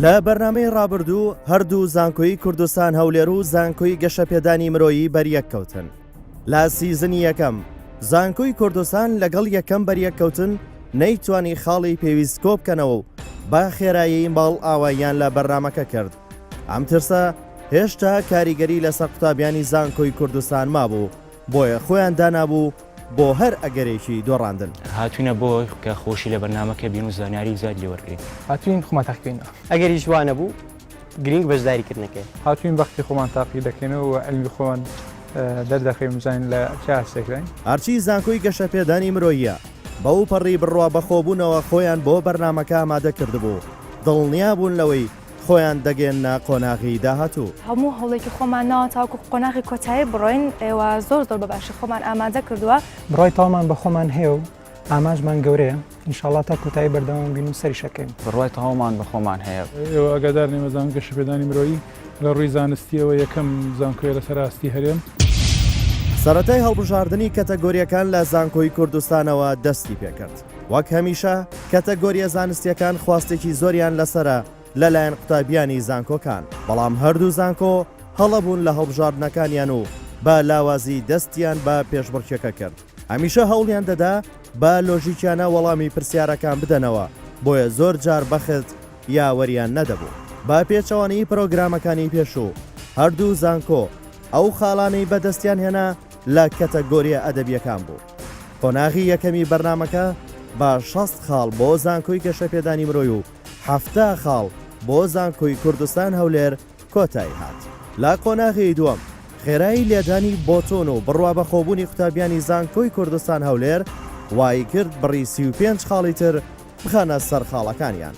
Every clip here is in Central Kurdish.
لە بەرنامەی ڕابردوو هەردوو زانکۆی کوردستان هەولێر و زانکۆی گەشەپێدانی مرۆیی بەریەک کەوتن. لە سیزنی یەکەم زانکۆی کوردستان لەگەڵ یەکەم بەریەک کەوتن نەیتوانی خاڵی پێویست کۆ بکەنەوە و با خێرایی ماڵ ئاواییان لە بەرنامەکە کرد. ئەم ترسە هێشتا کاریگەری لەسەر قوتابیانی زانکۆی کوردستان مابوو، بۆیە خۆیان دانابوو بۆ هەر ئەگەرێکی دۆڕاندن. هاتوینە بۆ کە خۆشی لە بەرنامەکە بین و زانیاری زیاد لێوەرگین. هاتوین خۆمان تاقیکەینە. ئەگەری جوانە بوو گرنگ بەشداریکردنەکە. هاتوین وەختی خۆمان تاقی دەکەینەوە و ئەلمی خۆمان دەردەخەین بزانین لە چه هەستێکراین. ئارچی زانکۆی گەشەپێدانی مرۆییە بەو پەڕی بڕوا بەخۆبوونەوە خۆیان بۆ بەرنامەکە ئامادە کردبوو. دڵنیا بوون لەوەی خۆیان دەگەێنە قۆناغی داهاتوو. هەموو هەوڵێکی خۆمانەوە تاوکو قۆناغی کۆتایی بڕۆین، ئێوە زۆر بەباشی خۆمان ئامادە کردووە. بڕای تاڵمان بە خۆمان هەیە و ئاماژمان گەورەیە، ئینشاڵڵا تا کۆتایی بەردەوام بین و سەریشەکەین. بڕای تاڵمان بە خۆمان هەیە. ئێوە ئاگادار نێمەزان گەشەپێدانی مرۆیی لە ڕووی زانستیەوە یەکەم زانکۆیە لەسەر ئاستی هەرێم. سەرەتای هەڵبژاردننی کەتەگۆریەکان لە زانکۆی کوردستانەوە دەستی پێکرد. وەک هەمیشە کەتەگۆریە زانستیەکان خواستێکی زۆریان لەسرە لەلایەن قوتابیانی زانکۆکان، بەڵام هەردوو زانکۆ هەڵەبوون لە هەڵبژاردنەکانیان و بە لاوازی دەستیان بە پێشبڕکێکە کرد. هەمیشە هەوڵیان دەدا بە لۆژیکیانە وەڵامی پرسیارەکان بدەنەوە، بۆیە زۆر جار بەخت یاوەریان نەدەبوو. با پێچەوانەی پرۆگرامەکانی پێشوو هەردوو زانکۆ ئەو خاڵانەی بەدەستیان هێنا لە کەتەگۆریە ئەدەبیەکان بوو. قۆناغی یەکەمی بەرنامەکە بە 60 خاڵ بۆ زانکۆی گەشەپێدانی مرۆی و 70 خاڵ بۆ زانکۆی کوردستان هەولێر کۆتایی هات. لە قۆناغی دووەم خێرایی لێدانی بۆتۆن و بڕوا بەخۆبوونی قوتابیانی زانکۆی کوردستان هەولێر وای کرد بڕی 35 خاڵی تر بخەنە سەر خاڵەکانیان.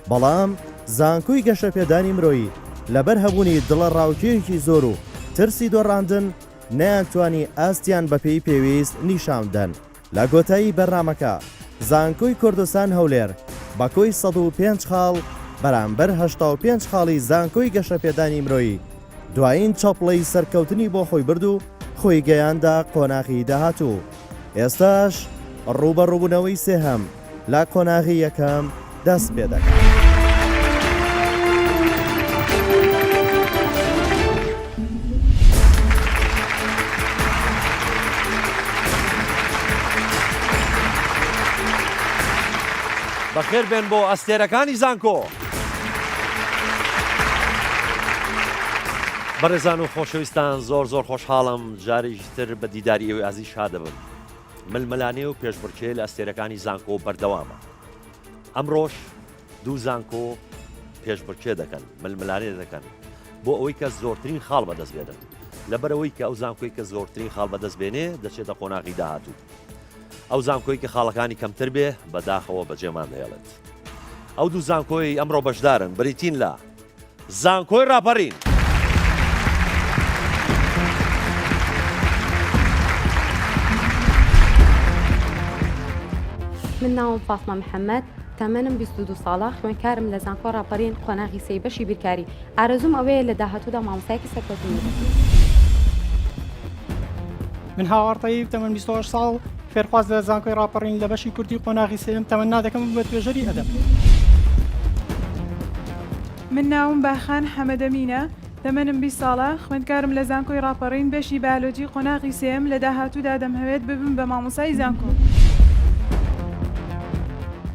بەڵام زانکۆی گەشەپێدانی مرۆیی لەبەر هەبوونی دڵە ڕاوکێکی زۆر و ترسی دۆڕاندن نەیانتوانی ئاستیان بەپێی پێویست نیشاندن. لە گۆتایی بەرنامەکە زانکۆی کوردستان هەولێر بە کۆی 105 خاڵ بەرامبەر 85 خاڵی زانکۆی گەشەپێدانی مرۆیی دوایین چاپڵەی سەرکەوتنی بۆ خۆی برد و خۆی گەیاندا قۆناغی داهاتوو. ئێستاش ڕوبەڕووبوونەوەی سێهەم لە قۆناغی یەکەم دەست پێ دەکات. بەخێر بێن بۆ ئەستێرەکانی زانکۆ. بەڕێزان و خۆشەویستان، زۆر خۆشحاڵم جارێکی تر بە دیداری ئێوەی ئازیز شادەبم. ململانێ و پێشبڕکێ لە ئەستێرەکانی زانکۆ بەردەوامە. ئەمڕۆژ دوو زانکۆ پێشبڕکێ دەکەن، ململانێ دەکەن بۆ ئەوەی کە زۆرترین خاڵ بەدەست بێنن. لەبەرەوەی کە ئەو زانکۆی کە زۆرترین خاڵ بەدەست بێنێ دەچێتە قۆناغی داهاتوو. ئەو زانکۆی کە خاڵەکانی کەمتر بێ بەداخەوە بەجێمان دەهێڵێت. ئەو دوو زانکۆی ئەمڕۆ بەشدارن بریتین لە زانکۆی ڕاپەڕین. من ناوم فاطمە محەممەد، تەمەنم 22 ساڵە، خوێندکارم لە زانکۆ ڕاپەڕین قۆناغی سەی بەشی بیرکاری. ئارەزوم ئەوەیە لە داهاتوودا مامۆستایەکی سەرکەوتنی بکەم. من هاوارتەیب تەمەن 28 ساڵ، فێرخواز لە زانکۆی ڕاپەڕین لە بەشی کوردی قۆناغی سێم، تەمەنا دەکەم بە توێژەری ئەدەب. من ناوم باخان حەمەدەمینە، تەمەنم 20 ساڵە، خوێندکارم لە زانکۆی ڕاپەڕین بەشی بیۆلۆجی قۆناغی سێم، لە داهاتوودا دەمهەوێت ببم بە مامۆستای زانکۆ.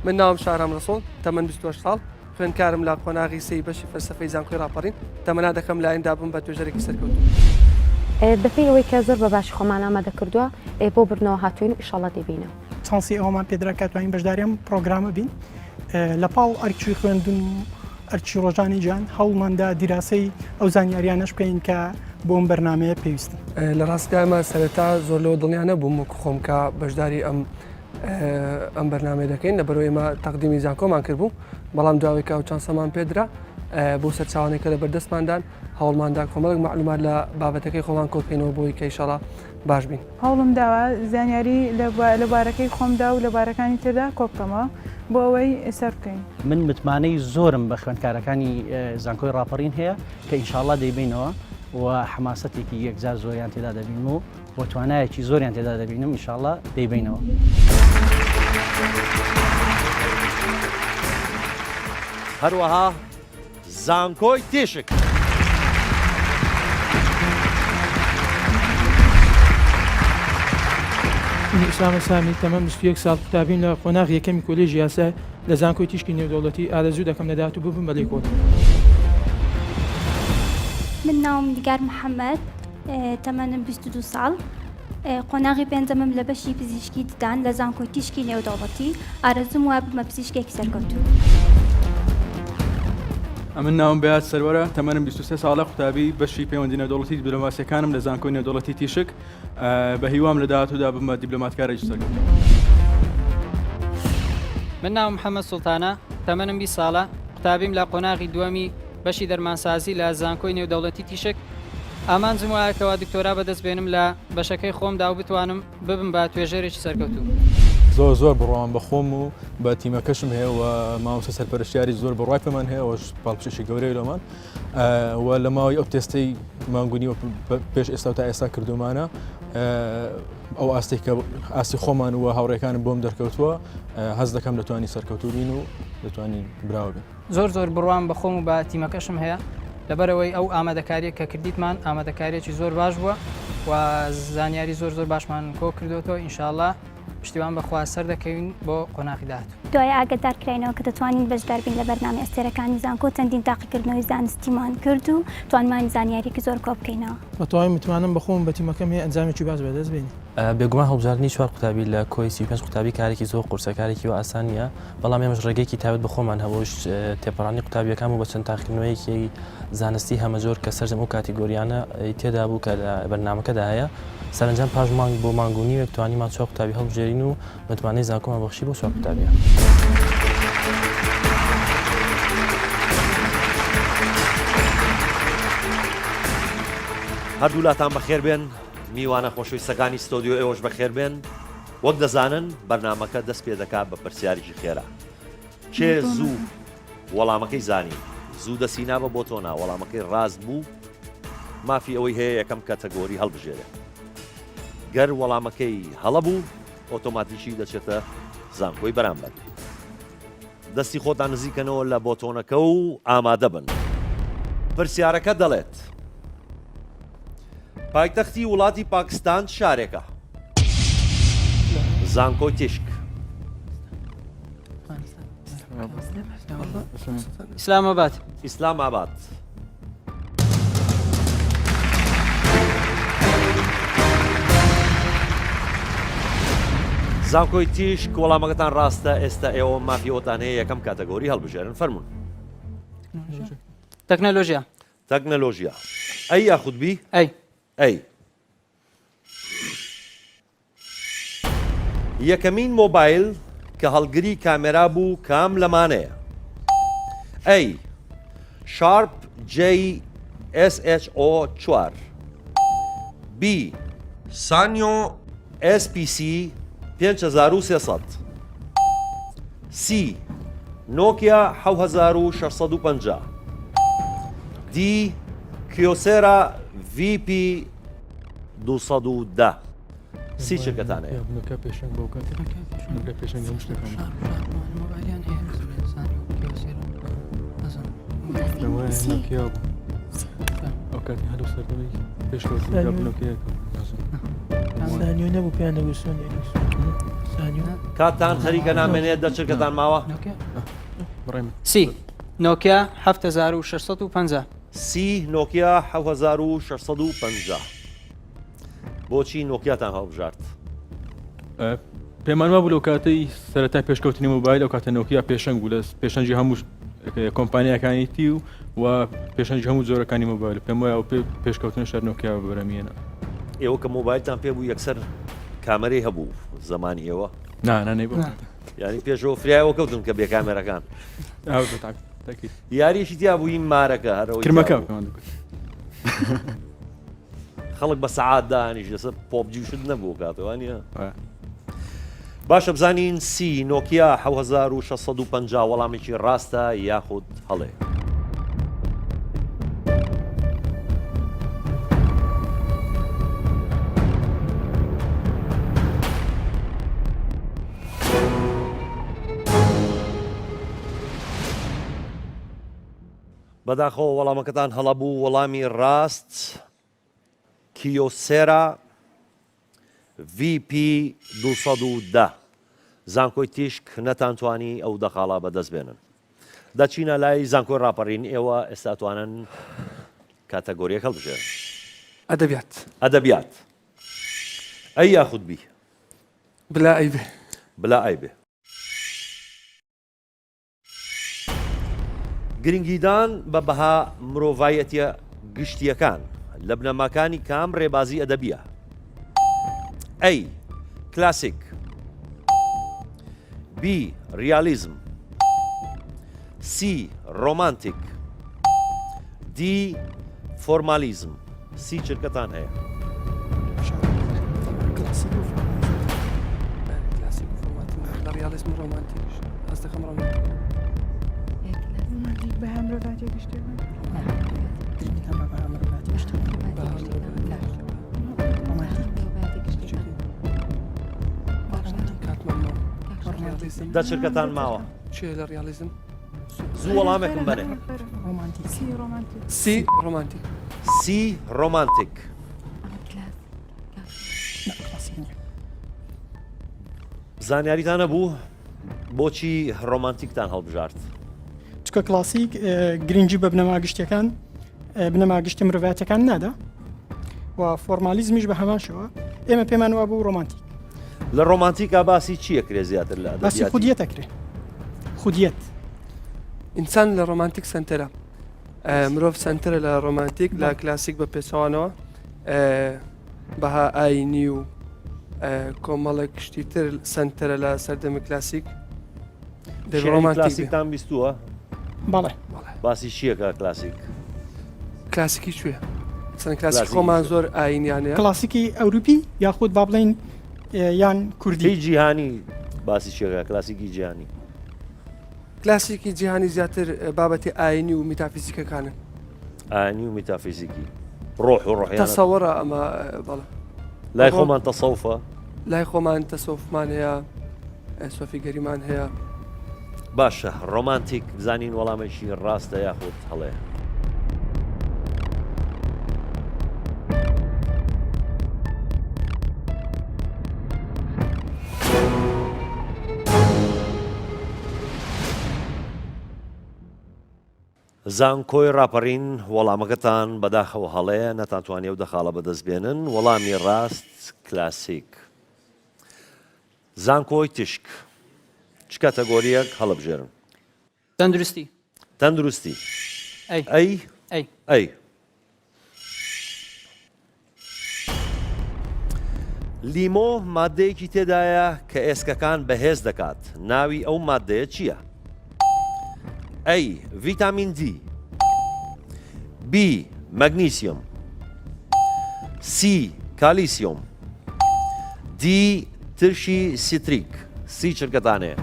من ناوم شارام ڕسۆڵ، تەمەن 28 ساڵ، خوێندکارم لە قۆناغی سێی بەشی فەلسەفەی زانکۆی ڕاپەڕین، تەمەنا دەکەم لایەندا بم بە توێژەرێکی سەرکەوتوو. بەپێی ئەوەی کە زۆر بەباشی خۆمان ئامادە کردووە بۆ بردنەوە هاتوین، ئینشاڵڵا دەبینەوە. چانسی ئەومان پێدرا کە توانین بەشداریم پرۆگرامە بین. لە پاڵ ئەرکی خوێندن ئەرکی ڕۆژانی جان هەوڵماندا دیراسی ئەو زانیاریانەش بکەین کە بۆ ئەم بەرنامەیە پێویستن. لە ڕاستیدا ئەمە سەرەتا زۆر لەوە دڵنیا نەبووم وەکو خۆم کە بەشداری ئەم بەرنامەیە دەکەین، لەبەرەوەی ئێمە تەقدیمی زانکۆمان کردبوو، بەڵام داوای کە ئەو چانسەمان پێدرا بۆ سەرچاوانێک کە لە بەردەستماندان هەوڵماندا کۆمەڵک معلومات لە بابەتەکەی خۆمان کۆبکەینەوە بۆی کە ئینشاڵڵا باش بین. هەوڵم داوە زانیاری لە بارەکەی خۆمدا و لە بارەکانی تردا کۆبکەمەوە بۆ ئەوەی سەر بکەین. من متمانەی زۆرم بە خوێندکارەکانی زانکۆی ڕاپەڕین هەیە کە ئینشاڵڵا دەیبینەوە و حماسەتێکی یەکجار زۆریان تێدا دەبین و بۆ توانایەکی زۆریان تێدا دەبینم، ئینشاڵڵا دەیبینەوە. هەروەها زانکۆی تێشک. ئیسلام سامی تەمەم 21 ساڵ قوتابیم لە قۆناغ یەکەمی کۆلێژی یاسا لە زانکۆی تیشکی نێودەوڵەتی ئارەزوو دەکەم لە داهاتوو ببم بە لێکۆڵ. من ناوم دیگار محەممەد تەمەنم 22 ساڵ قۆناغی پێنجەمم لە بەشی پزیشکی ددان لە زانکۆی تیشکی نێودەوڵەتی ئارەزوم وا بمە پزیشکێکی سەرکەوتوو. ئەمن ناوم بەیاد سەروەرە تەمەنم 23 ساڵە قوتابی بەشی پەیوەندی نێودەوڵەتی دیپلۆماسیەکانم لە زانکۆی نێودەوڵەتی تیشک بە هیوام لە داهاتوودا بمە دیپلۆماتکارێکی سەرکەوتوو. من ناوم محەممەد سوڵتانە تەمەنم 20 ساڵە قوتابیم لە قۆناغی دووەمی بەشی دەرمانسازی لە زانکۆی نێودەوڵەتی تیشک ئامانجم وایەکەوە دکتۆرا بەدەست بێنم لە بەشەکەی خۆمدا و بتوانم ببم بە توێژێرێکی سەرکەوتوو. زۆر بڕوام بە خۆم و بە تیمەکەشم هەیە و مامۆستا سەرپەرشتیاری زۆر بڕوای پێمان هەیە ئەوش پاڵپشێکی گەورەی لەمان و لە ماوەی ئەو تێستەی مانگونی و پێش ئێستا تا ئێستا کردومانە ئەو ئاستی خۆمان و هاوڕێکانم بۆم دەرکەوتووە هەز دەکەم دەتوانی سەرکەوتوو بین و دەتوانین براوە بین. زۆر بڕوام بە خۆم و بە تیمەکەشم هەیە لەبەرەوەی ئەو ئامادەکاریە کە کردیتمان ئامادەکاریەکی زۆر باش بووە و زانیاری زۆر باشمان کۆ کردوەوە ئینشاءالله پشتیوان بەخوا سەر دەکەوین بۆ قۆناغی داهاتوو. دوای ئاگادارکراینەوە کە دەتوانین بەشدار بین لە بەرنامە ئەستێرەکانی زانکۆ چەندین تاقیکردنەوەی زانستیمان کرد و توانمانی زانیاریکی زۆر کۆ بکەینەوە. بەتەواوی متمانم بەخۆم بە تیمەکەم هەیە ئەنجامێکی باش بەدەست بێنین. بێگومان هەڵبژاردننی 4 قوتابی لە کۆی 35 قوتابی کارێکی زۆر قورسەکارێکی و ئاسان نیە بەڵام ئێمەش ڕێگەیەکی تایبەت بە خۆمان هەوەش تێپەڕانی قوتابیەکان و بە چەند تاقیکردنەوەیەکی زانستی هەمەجۆر کە سەرجەم ئەو کاتیگۆریانە تێدا بوو کە لە بەرنامەکەدا هەیە سەرنجام پاش مانگ بۆ مانگونی وێک توانیمان 4 قوتابی هەڵبژێرین و متمانەی زانکۆمان بەخشی بۆ 4 قوتابیە. هەردوولاتان بەخێر بێن میوانە خۆشەویستەکانی ستۆدیۆ ئێوەش بەخێر بێن وەک دەزانن بەرنامەکە دەست پێ دەکات بە پرسیارێکی خێرا کێ زوو وەڵامەکەی زانی زوو دەسینا بە بۆ تۆنا وەڵامەکەی ڕاست بوو مافی ئەوەی هەیە یەکەم کاتەگۆری هەڵبژێرێ گەر وەڵامەکەی هەڵە بوو ئۆتۆماتیکی دەچێتە زانکۆی بەرامبەر دەستی خۆتان نزیکەنەوە لە بۆتۆنەکە و ئامادە بن پرسیارەکە دەڵێت پایتەختی وڵاتی پاکستان شارێکە زانکۆی تیشک ئیسلاماباد ئیسلاماباد زانکۆی تیشک وەڵامەکەتان ڕاستە ئێستا ئێوە مافیەوەتان هەیە یەکەم کاتەگۆری هەڵبژێرن فەرمون تەکنەلۆژیا ئەی یاخودبی ئەی یەکەمین مۆبایل کە هەڵگری کامێرا بوو کام لەمانەیە ئەی شارپ JSHO4 B سانیۆ SPC 5300 C نۆکیا 7650 D کیۆسێرا VP 210 سی چەکەتانەیە پێشنگ بۆ پێشنگ هەموو شتەکان ئەو کاتی هەلو سەردەمی پێشکەوتنیۆ نەبوو پێیان دەگوستون کاتان خەریکە نامێنێت دەچەکەتان ماوە سی نۆکیا 7650 سی نۆکیا 7650 بۆچی نۆکیاتان هەڵبژارد پێمان وابوو لەو کاتەی سەرەتای پێشکەوتنی مۆبایل ئەو کاتە نۆکیا پێشنگ بوو لە پێشەنجی هەموو کۆمپانیەکانیتی و پێشەنجی هەموو جۆرەکانی مۆبایل پێم وایە ئەو پێشکەوتن شەر نۆکیا بەرەمیێنە ئێوە کە مۆبایلتان پێ بوو یەکسەر کامەرەی هەبوو زمانی ئێوە نانەی بۆ یعنی پێشەوە فریایەوە کەوتن کە بێ کامێرەکان یاریشی تیا بوو این مارەکە هەرەوەی کرمەکە خەڵک بە سەعات دانیش لەسەر پۆبجی شت نەبوو کاتەوانە باشە بزانین سی نۆکیا 7650 وەڵامێکی ڕاستە یاخود هەڵێ بەداخەوە وەڵامەکەتان هەڵەبوو وەڵامی ڕاست کیۆسێرا VP 210 زانکۆی تیشک نەتانتوانی ئەو دەقاڵا بەدەست بێنن دەچینە لای زانکۆی ڕاپەڕین ئێوە ئێستا توانن کاتەگۆریەک هەڵبژێن ئەدەبیات ئەی یاخود بی بلا ئەی بێ بلا ئەی بێ گرنگیدان بە بەها مرۆڤایەتیە گشتیەکان لە بنەماکانی کام ڕێبازی ئەدەبیە ئەی کلاسیک B ریالیزم C ڕۆمانتیک D فۆرمالیزم سی چرکەتان هەیە ریالیزم ڕۆمانتیک ئەس دەخەم ڕۆمانتیک بە هەم مرۆڤایەتیە گشتیەکان دە چرکەتان ماوە چێ لە ریالیزم زوو وەڵامێکم بەرێ سی ڕۆمانتیک سی ڕۆمانتیک زانیاریتان نەبوو بۆچی ڕۆمانتیکتان هەڵبژارد چکە کلاسیک گرنگی بە بنەماگشتەکان بنەماگشتی مرۆڤایەتەکان نادا و فۆرمالیزمیش بە هەمان شەوە ئێمە پێمان وا بوو ڕۆمانتیک لە ڕۆمانتیکا باسی چیە کرێ زیاتر لە باسی خودیەتەکرێ خودیەت ئینسان لە ڕۆمانتیک سنتەرە مرۆڤ سنتەرە لە ڕۆمانتیک لە کلاسیک بە پێچەوانەوە بەها ئاینی و کۆمەڵێک شتیتر سنتەرە لە سەردەمی کلاسیک کلاسیکتان بیستووە بەڵێ باسی چیەکە کلاسیک کلاسیکی کوێ چەند کلاسیک خۆمان زۆر ئاینیانەیە کلاسیکی ئەوروپی یاخود با بڵێن یان کوردی جیهانی باسی چیەکە کلاسیکی جیهانی کلاسیکی جیهانی زیاتر بابەتی ئاینی و میتافیزیکەکانن ئاینی و میتافیزیکی ڕۆح و ڕۆحیان تەسەوەڕە ئەمە بەڵێ لای خۆمان تەسەوفە لای خۆمان تەسەوفمان هەیە سۆفیگەریمان هەیە باشە ڕۆمانتیک بزانین وەڵامێکی ڕاستە یاخود هەڵەیە زانکۆی ڕاپەڕین وەڵامەکەتان بەداخەوە هەڵەیە نەتانتوانێ و دەخاڵە بەدەست بێنن وەڵامی ڕاست کلاسیک زانکۆی تشک چ کاتەگۆریەک هەڵبژێرن تەندروستی تەندروستی ئەی لیمۆ مادەیەکی تێدایە کە ئێسکەکان بەهێز دەکات ناوی ئەو مادەیە چییە؟ ئەی ڤیتامین D B مەگنیسیۆم C کالیسیۆم D ترشی سیتریک سی چرکەتانەیە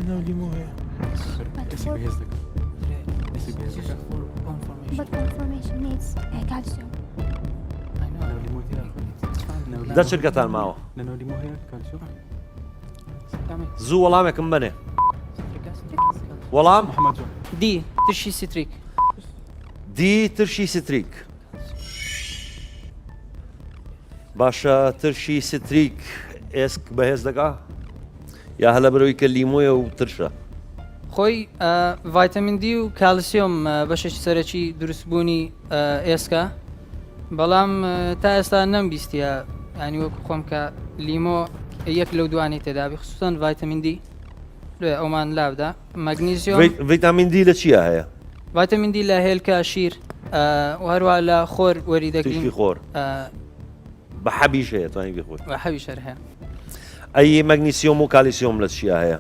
ناو لیمۆ هەیە دە چرکەتان ماوە زوو وەڵامێکم بنێ وەڵام دی ترشی سیتریک دی ترشی ستریک باشە ترشی ستریک ئێسک بەهێز دەکا یا هەلە بەرەوەی کە لیمۆیە و ترشە خۆی ڤایتەمین دی و کالسیۆم بەشێکی سەرەکی دروستبوونی ئێسکە بەڵام تا ئێستا نەمبیستە ینی وەکو خۆم کە لیمۆ یەک لەو دوانی تێدابی خصوصن ڤایتەمین دی لێ ئەومان لابدا مەگنیزیۆم ڤیتامین دی لە چیە هەیە؟ ڤایتەمین دی لە هێلکە شیر هەروە لە خۆر وەری دەگرین خۆر بە حەبیش هەیە توانی بخۆی بە حەوی شەر هەیە ئەی مەگنیسیۆم و کالیسیۆم لە چیە هەیە؟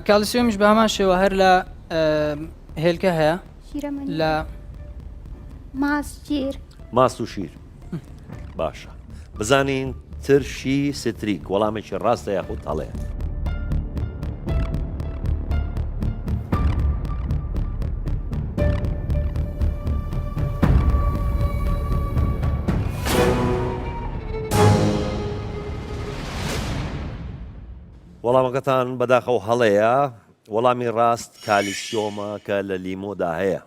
کالیسیۆمیش بە هەمان شێوە هەر لە هێلکە هەیە لە ماست و شیر باشە بزانین ترشی ستریک وەڵامێکی ڕاستە یاخود هەڵەیە وەڵامەکەتان بەداخەو هەڵەیە وەڵامی ڕاست کالیسیۆمە کە لە لیمۆدا هەیە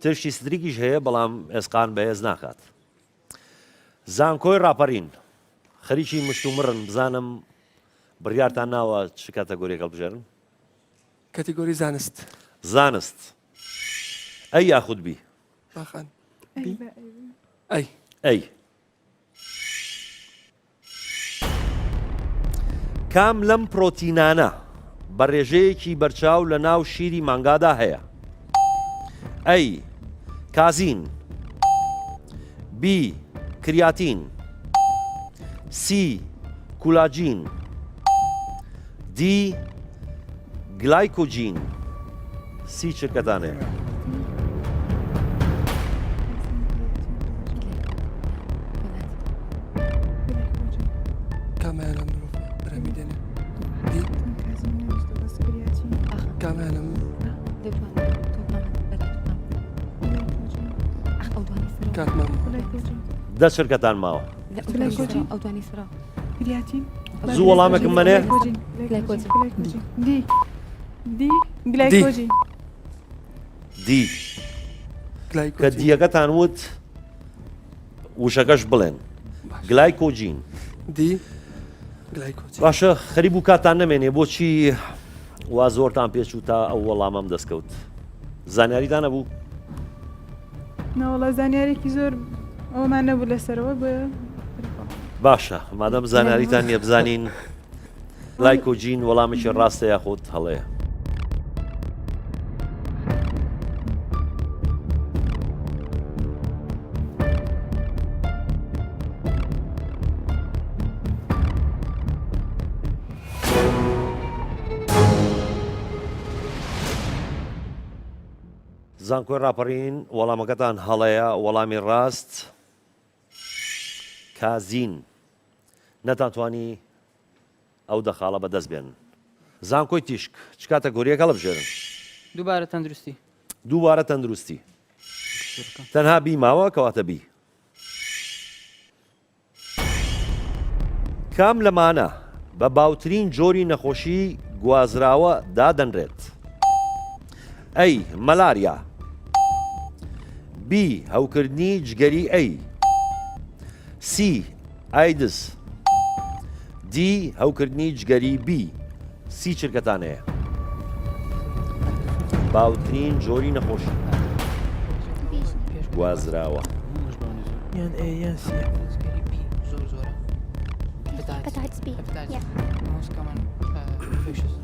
ترشی ستریکیش هەیە بەڵام ئێسقان بەهێز ناکات زانکۆی ڕاپەڕین خەریکی مشتومڕن بزانم بڕیارتان ناوە چ کاتەگۆریەکە بژێرن کاتیگۆری زانست زانست ئەی یاخود بی باخان ئەی کام لەم پرۆتینانە بە ڕێژەیەکی بەرچاو لە ناو شیری مانگادا هەیە ئەی کازین بی کریاتین سی کولاجین دی گلایکۆجین سی چرکەتانەیە کامایانە مرۆڤ بەرەمی دێنێ دی کامایانە کاتمان دە چرکەتان ماوە ئەوتوانی سرا کریاتین زوو وەڵامێکم منێ دی دی گلایکۆجین دی کە دیەکەتان وت وشەکەش بڵێن گلایکۆجین دی گلایکۆجین باشە خەریب و کاتان نەمێنێ بۆچی وا زۆرتان پێچوو تا ئەو وەڵامەم دەستکەوت زانیاریتان نەبوو نەوەڵە زانیارێکی زۆر ئەومان نەبوو لەسەرەوە بە باشە مادەم زانیاریتان نییە بزانین گلایکۆجین وەڵامێکی ڕاستە یاخۆت هەڵەیە زانکۆی ڕاپەڕین وەڵامەکەتان هەڵەیە وەڵامی ڕاست کازین نەتانتوانی ئەو دەخاڵە بەدەست بێن زانکۆی تیشک چ کاتەگۆریەکە لە بژێرن دووبارە تەندروستی دووبارە تەندروستی تەنها بی ماوە کەواتە بی کام لەمانە بە باوترین جۆری نەخۆشی گوازراوە دادەنرێت ئەی مەلاریا بی هەوکردنی جگەری ئەی سی ئایدس دی هەوکردنی جگەری بی سی چرکەتانەیە باوترین جۆری نەخۆشی گوازراوە یان ئێ یان سی Hepatitis B. Yeah. Most common infectious.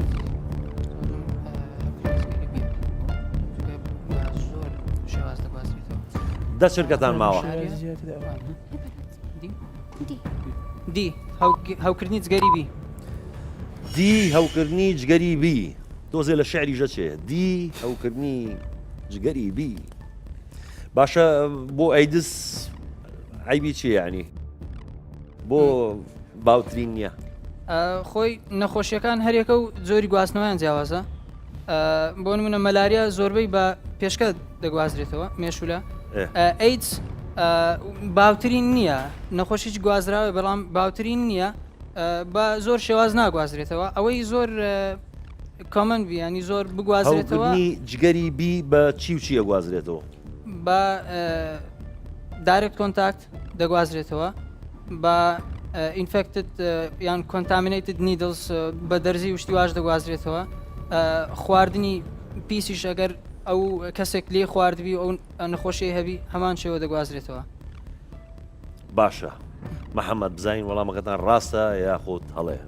دە چرکەتان ماوە دی هەوکردنی جگەری بی دی هەوکردنی جگەری بی تۆزێ لە شعری ژەچێ دی هەوکردنی جگەری بی باشە بۆ ئەیدس عیبی چیە یعنی بۆ باوترین نییە خۆی نەخۆشیەکان هەرێکە و زۆری گواستنەوەیان جیاوازە بۆ نمونە مەلاریا زۆربەی بە پێشکە دەگوازرێتەوە مێشولە ئەیدس باوترین نییە نەخۆشیش گوازراوە بەڵام باوترین نییە بە زۆر شێواز ناگوازرێتەوە ئەوەی زۆر کۆمن بیانی زۆر بگوازرێتەوە جگەری بی بە چی و چیە گوازرێتەوە بە دایرکت کۆنتاکت دەگوازرێتەوە بە ئینفکتد یان کۆنتامینیتد نیدلز بە دەرزی وشتی واش دەگوازرێتەوە خواردنی پیسیش ئەگەر ئەو کەسێک لێ خواردبی ئەو نەخۆشی هەبی هەمان شێوە دەگوازرێتەوە باشە محەممەد بزانین وەڵامەکەتان ڕاستە یاخۆت هەڵەیە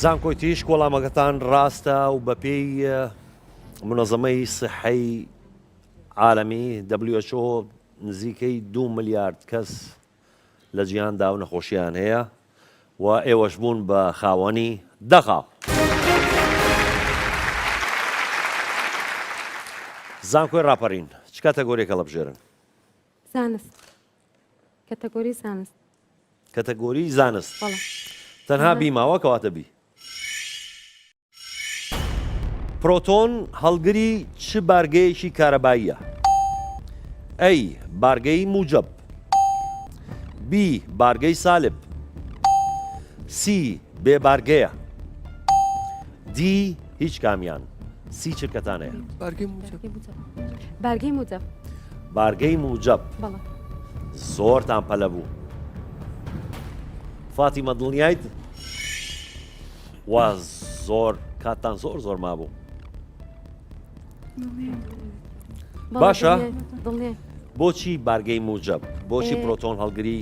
زانکۆی تیشک وەڵامەکەتان ڕاستە و بە پێی منەظەمەی سحەی عالەمی WHO نزیکەی 2 ملیارد کەس لە جیهاندا و نەخۆشییان هەیە و ئێوەش بوون بە خاوەنی دەخاو زانکۆی ڕاپەڕین چ کاتەگۆریەکە لە بژێرن زانست کاتەگۆری زانست کەتەگۆری زانست بەڵێ تەنها بیماوە کەواتە بی پرۆتۆن هەڵگری چ بارگەیەکی کارەباییە ئەی بارگەی موجب بی بارگەی سالب سی بێبارگەیە دی هیچ کامیان سی چرکەتانەیە بارگەی موجب بارگەی موجب بەڵێ زۆرتان پەلە بوو فاتیمە دڵنیایت وا زۆر کاتتان زۆر مابوو باشە بۆچی بارگەی موجب بۆچی پرۆتۆن هەڵگری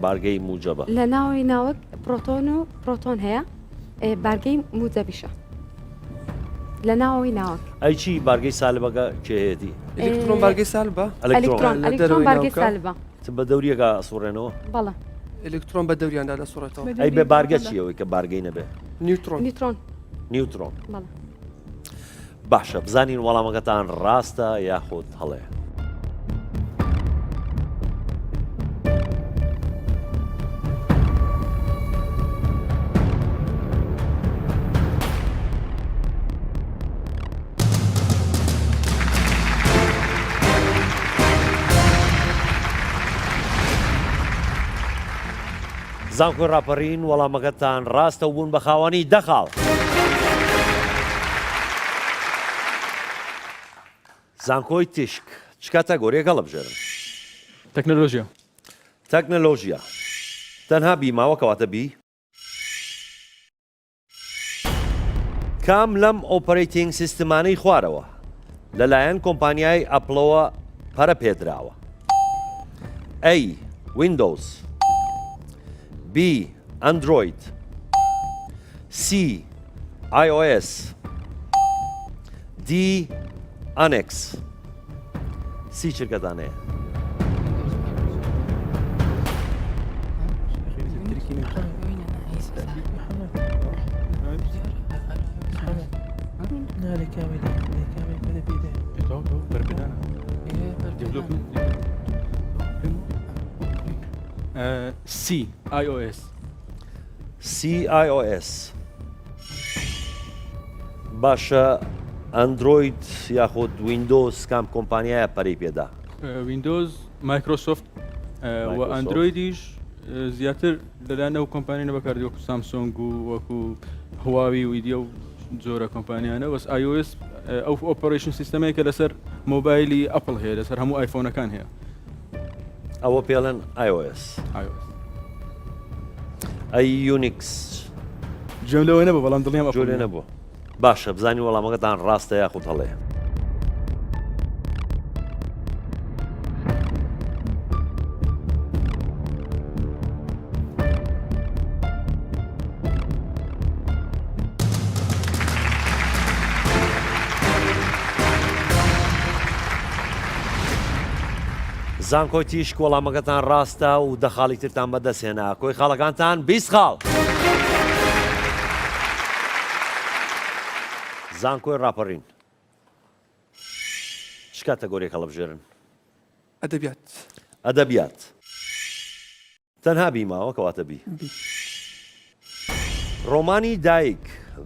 بارگەی موجبە لە ناوی ناوک پرۆتۆن و پرۆتۆن هەیە بارگەی موجبیشە لە ناوی ناوک ئەی چی بارگەی سالبەکە کێهێتی ئەلکترۆن بارگەی سالبە ئەلکترۆن بارگەی سالبە بە دەوریەکە ئەسوڕێنەوە بەڵێ ئلکترۆن بە دەوریاندا دەسوڕێتەوە ئەی بێ بارگە چیەوەی کە بارگەی نەبێ نیوترۆن بەڵێ باشە بزانین وەڵامەکەتان ڕاستە یاخود هەڵەیە زانکۆی ڕاپەڕین وەڵامەکەتان ڕاستە و بوون بە خاوەنی دەخاڵ زانکۆی تیشک چ کاتەگۆریەکە هەڵەبژێرن تەکنەلۆژیا تەنها بیماوە کەواتە بی کام لەم ئۆپەرەیتینگ سیستمانەی خوارەوە لەلایەن کۆمپانیای ئەپڵەوە پەرە پێدراوە ئەی ویندۆز B Android C iOS D Annex سی چرکەتانەیە C iOS باشە ئەندروید یاخود ویندۆز کام کۆمپانیایە پەرەی پێدا ویندۆز مایکرۆسۆفت و ئەندرویدیش زیاتر لەلایەن ئەو کۆمپانیانە بەکاردی وەکو سامسۆنگ و وەکو هواوی ویدیۆ و جۆرە کۆمپانیانە بەس iOS ئەو ئۆپەرێشن سیستەمەیە کە لەسەر مۆبایلی ئەپڵ هەیە لەسەر هەموو ئایفۆنەکان هەیە ئەوە پێڵێن iOS ئەی یونیکس جێم لەوە نەبوو بەڵام دڵنیام جۆرێ نەبووە باشە بزانین وەڵامەکەتان ڕاستە یاخود هەڵەیە زانکۆی تیشک وەڵامەکەتان ڕاستە و دەخاڵی ترتان بەدەستێنا کۆی خاڵەکانتان 20 خاڵ زانکۆی ڕاپەڕین چ کاتەگۆریەک هەڵەبژێرن ئەدەبیات تەنها بیماوە کەواتە بی ڕۆمانی دایک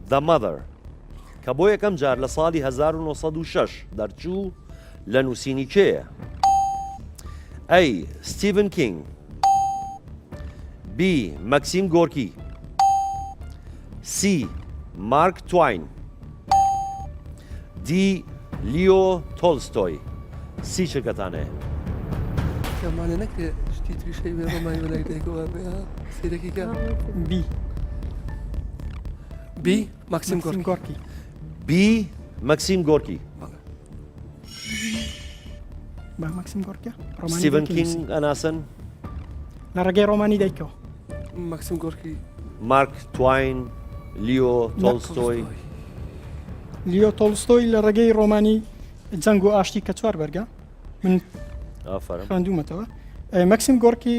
The Mother کە بۆ یەکەم جار لە ساڵی 1906 دەرچوو لە نووسینی کێیە ئەی ستیڤن کینگ B مەکسیم گۆرکی C مارک توین D لیۆ تۆلستۆی سی چرکەتانەیە ئەمانە نەکرێت شتی تریشەی بێ ڕۆمانی وەلایەتێکەوە بێ سیرەکیکە B مەکسیم گۆرکی B مەکسیم گۆرکی مەکسیم گۆرکە ستیڤن کینگ ئەناسن لە ڕێگەی ڕۆمانی دایکەوە مەکسیم گۆرکی مارک توین لیۆ تۆلستۆی لیۆ تۆلستۆی لە ڕێگەی ڕۆمانی جەنگ و ئاشتی کە چوار بەرگە من خوێندومەتەوە مەکسیم گۆرکی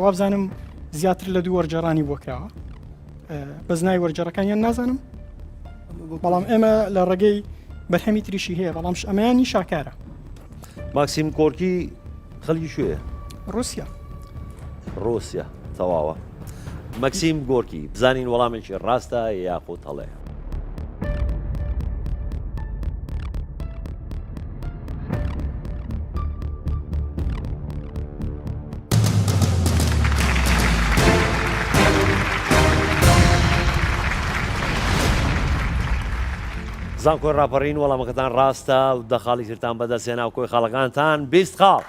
وابزانم زیاتر لە دوو وەرجێڕانی بۆ کراوە بەس ناوی وەرجێڕەکانیان نازانم بەڵام ئێمە لە ڕێگەی بەرهەمی تریشی هەیە بەڵامش ئەمەیانی شاکارە ماکسیم گۆرکی خەڵکی شوێیە رووسیا تەواوە مەکسیم گۆرکی بزانین وەڵامێکی ڕاستە یاخود هەڵەیە. زانکۆی ڕاپەڕین وەڵامەکەتان ڕاستە و دەخاڵی ترتان بەدەستێنا و کۆی خاڵەکانتان 20 خاڵ.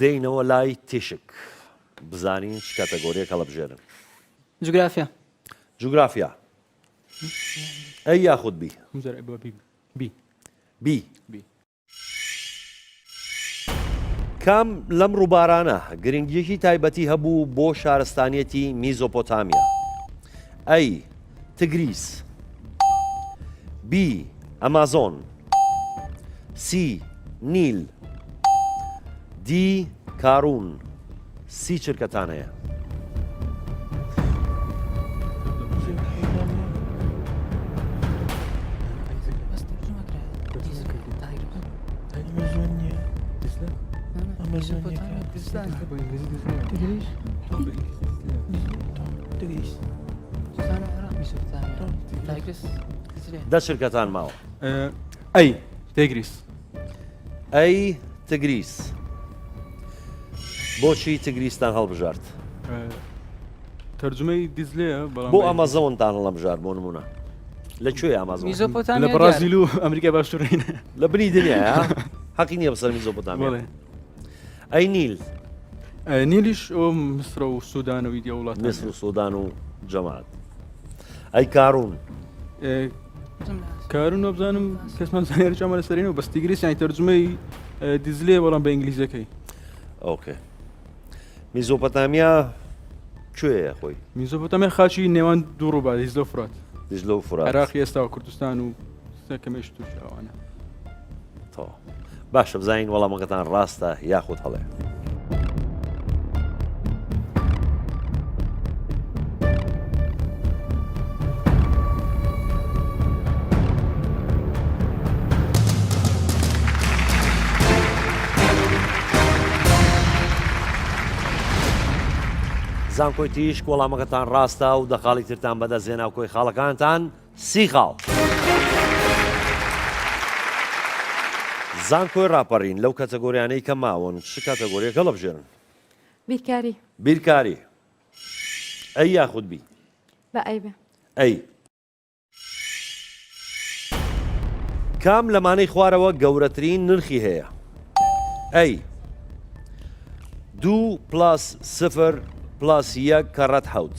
دێینەوە لای تیشک بزانین چ کاتەگۆریەک هەڵەبژێرن. جوگرافیا. جوگرافیا. ئەی یاخود بی. بی. کام لەم ڕووبارانە گرنگیەکی تایبەتی هەبوو بۆ شارستانیەتی میزۆپۆتامیا؟ ئەی تگریس، بی ئەمازۆن، سی نیل، دی کارون. سی چرکەتان هەیە. دە شرکەتان ماوە. ئەی تێگریس. ئەی تگریس. بۆچی تگریستان هەڵبژارد؟ تەرجمەی دیزلەیە بۆ ئەمازۆنتان هەڵبژارد بۆ نمونە. لەکوێ ئەمازۆن؟ لە بەرازیل و ئەمریکای باشوورینە. لە بنی دنیاە حەقی نییە بەسەر میزۆپۆتامیا. ئەی نیل. نیلیش ئەو مسرە و سوودان و ویدیە وڵات مسر و سوودان و جەماعەت. ئەی کارون. کارون بزانم کەسمان زانیاری چامان لەسەرینەوە بەس تیگریس یانی تەرجمەی دیزلێ بەڵام بە ئینگلیزەکەی. ئۆکێ. میزۆپۆتامیا کوێیە خۆی؟ میزۆپۆتامیا خاچی نێوان دوو ڕووبار دیزلە و فرات. دیزلە و فرات. عێراقی ئێستا و کوردستان و کەمێش تووشەوانە. باشە بزانین وەڵامەکەتان ڕاستە یاخود هەڵەیە. زانکۆی تیشک وەڵامەکەتان ڕاستە و دەخاڵی ترتان بەدەستێنا و کۆی خاڵەکانتان 30 خاڵ. زانکۆی ڕاپەڕین لەو کاتەگۆریانەی کە ماوەن چ کاتەگۆریەکە هەڵەبژێرن؟ بیرکاری. بیرکاری. ئەی یاخود بی. بە ئەی بێ. ئەی. کام لەمانەی خوارەوە گەورەترین نرخی هەیە؟ ئەی 2 + 0 + 1 کەڕەت حەوت.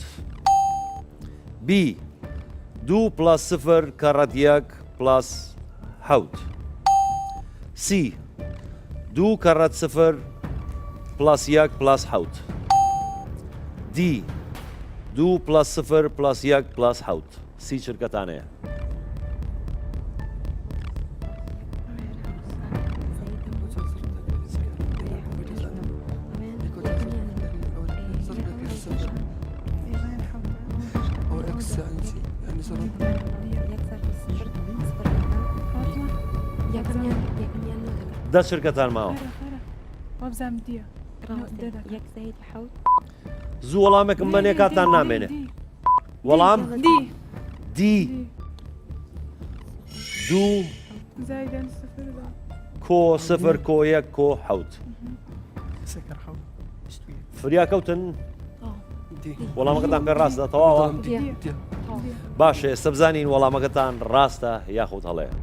بی 2 + 0 کەڕەت 1 + حەوت. سی 2 کەڕەت 0 + 1 + حەوت. دی 2 + 0 + 1 + حەوت. سی چرکەتان هەیە. دە شرکەتان ماوە. زوو وەڵامێکم بەنێ کاتان نامێنێ. وەڵام دی 2 کۆ 0 کۆ 1 کۆ حەوت. فریاکەوتن وەڵامەکەتان پێ ڕاستە تەواوە. باشە ئێستا بزانین وەڵامەکەتان ڕاستە یاخود هەڵەیە.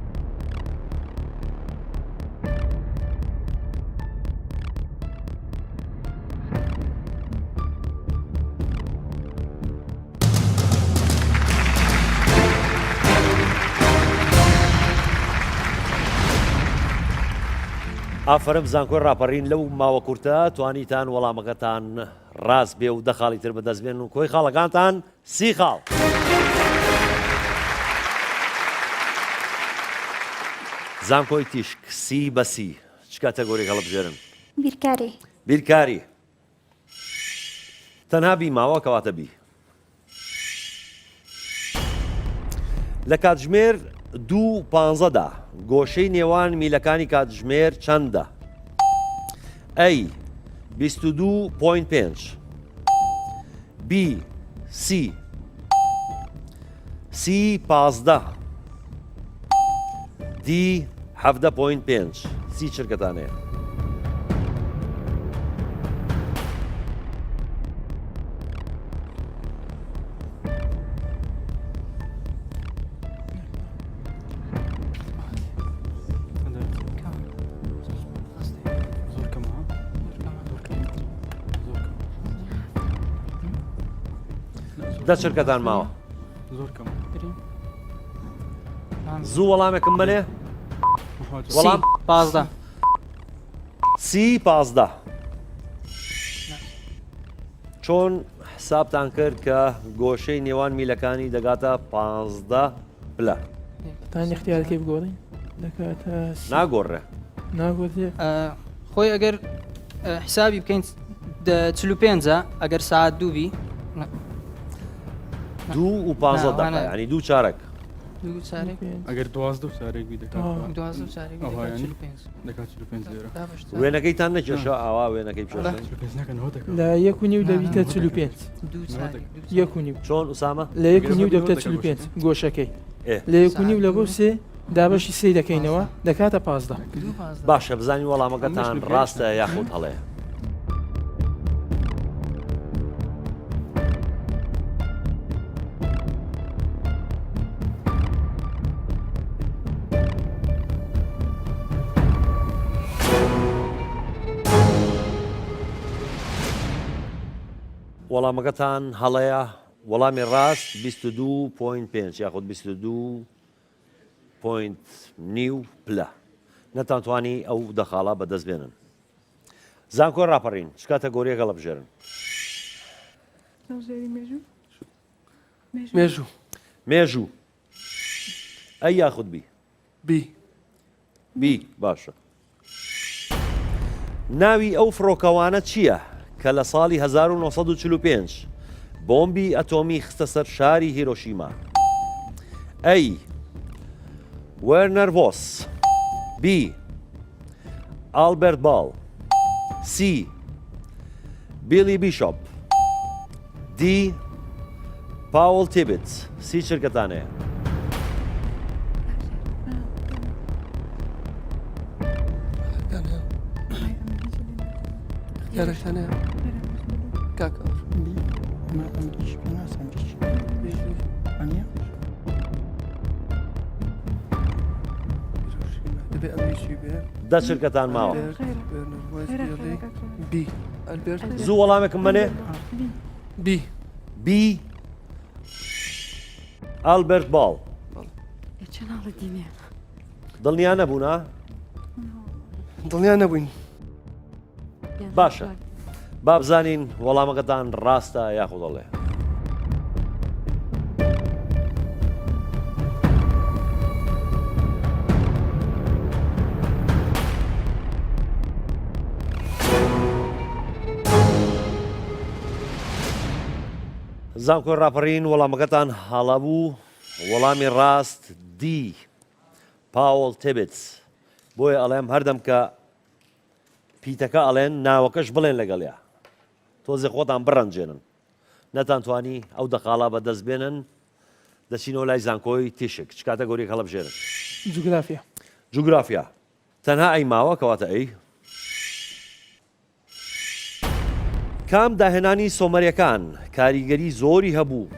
ئافرم زانکۆی ڕاپەڕین لەو ماوە کورتە توانیتان وەڵامەکەتان ڕاست بێ و دەخاڵی تر بەدەستبێن و کۆی خاڵەکانتان 30 خاڵ. زانکۆی تیشک سی بە سی چ کاتەگۆریەک هەڵبژێرن؟ بیرکاری. بیرکاری. تەنها بی ماوە کەواتە بی. لە کاتژمێر 2:15 گۆشەی نێوان میلەکانی کاتژمێر چەندە؟ A 22.5 B C C 15 D 17.5 سی چرکەتانەیە. دە چرکەتان ماوە زوو وەڵامێکم بنێ وەڵام پازدە سی 15 چۆن حسابتان کرد کە گۆشەی نێوان میلەکانی دەگاتە 15 پلە تان اختیارەکەی بگۆڕین دەکاتە ناگۆڕێ ناگۆڕێ خۆی ئەگەر حسابی بکەین 45 ئەگەر ساعت دووبی 2 و 15 دقیقە ینی دوو چارەک ئەگەر 12 چارێکی وێنەکەیتان نەکێشە ئاوا وێنەکەی لە 1.5 دەبیتە 45 1.5 چۆن ئوسامە لە 1.5 دەبتە 45 گۆشەکەی لە 1.5 لە بۆ سێ دابەشی سێ دەکەینەوە دەکاتە 15 باشە بزانین وەڵامەکەتان ڕاستە یاخود هەڵەیە. وەڵامەکەتان هەڵەیە وەڵامی ڕاست 22.5 یاخود 22.9 پلە نەتانتوانی ئەو دەخاڵا بەدەست بێنن. زانکۆ ڕاپەڕین چ کاتەگۆریەکە هەڵە بژێرن مێژوو مێژوو ئەی یاخود بی باشە. ناوی ئەو فڕۆکەوانە چییە کە لە ساڵی 1945 بۆمبی ئەتۆمی خستە سەر شاری هیرۆشیما؟ ئەی وەرنەر ڤۆس بی ئالبەرت باڵ سی بیلی بیشۆپ دی پاوڵ تیبت سی چرکەتانەیە. یارەشتانەیە کاکە دە چرکەتان ماوە زوو وەڵامێکم بنێ بی ئالبەرت باڵ دڵنیا نەبوونا دڵنیا نەبووین باشە با بزانین وەڵامەکەتان ڕاستە یاخود دەڵێ. زانکۆ ڕاپەڕین وەڵامەکەتان هەڵە بوو وەڵامی ڕاست دی پاوڵ تێبێت بۆیە ئەڵێم هەردەم کە پیتەکە ئەڵێن ناوەکەش بڵێن لەگەڵیا تۆزێ خۆتان بڕەنجێنن نەتانتوانی ئەو دەقاڵا بەدەست بێنن دەچینەوە لای زانکۆی تیشک چ کاتەگۆریەک هەڵە بژێرن جوگرافیا تەنها ئەی ماوە کەواتە ئەی کام داهێنانی سۆمەریەکان کاریگەری زۆری هەبوو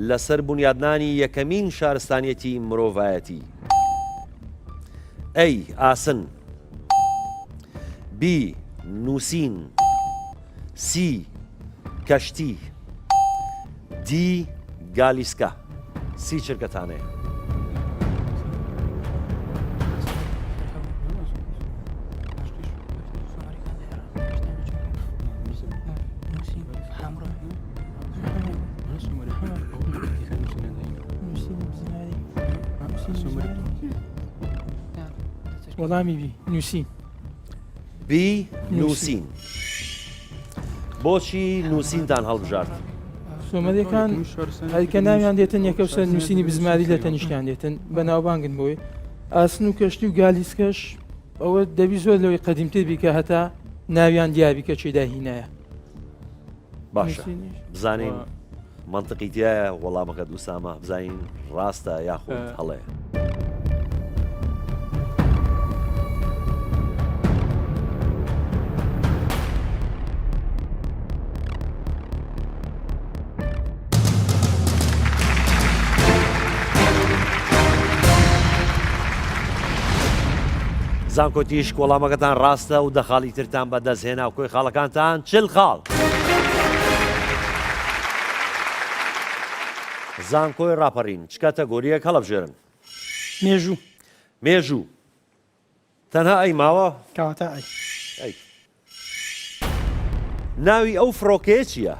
لەسەر بنیادنانی یەکەمین شارستانیەتی مرۆڤایەتی؟ ئەی ئاسن بی نووسین سی کەشتی دی گالیسکە سی چرکەتانەیە. وەڵامی بی نووسین بی نووسین بۆچی نووسینتان هەڵبژارد؟ سۆمەریەکان هەریکە ناویان دێتن یەکە سەر نووسینی بزماری لە تەنیشتیان دێتن بە ناوبانگن بۆی ئاسن و کەشتی و گالیسکەش ئەوە دەبی زۆر لەوەی قەدیمتر بی کە هەتا ناویان دیابی کە چی داهینایە باشە بزانین منطقی تایە وەڵامەکە دووسامە بزانین ڕاستە یاخود هەڵەیە. زانکۆ تیشک وەڵامەکەتان ڕاستە و دەخاڵی ترتان بەدەستهێنا و کۆی خاڵەکانتان چل خاڵ. زانکۆی ڕاپەڕین چ کاتەگۆریەک هەڵەبژێرن؟ مێژوو. مێژوو تەنها ئەی ماوە؟ کەواتە ئەی. ناوی ئەو فڕۆکەیە چییە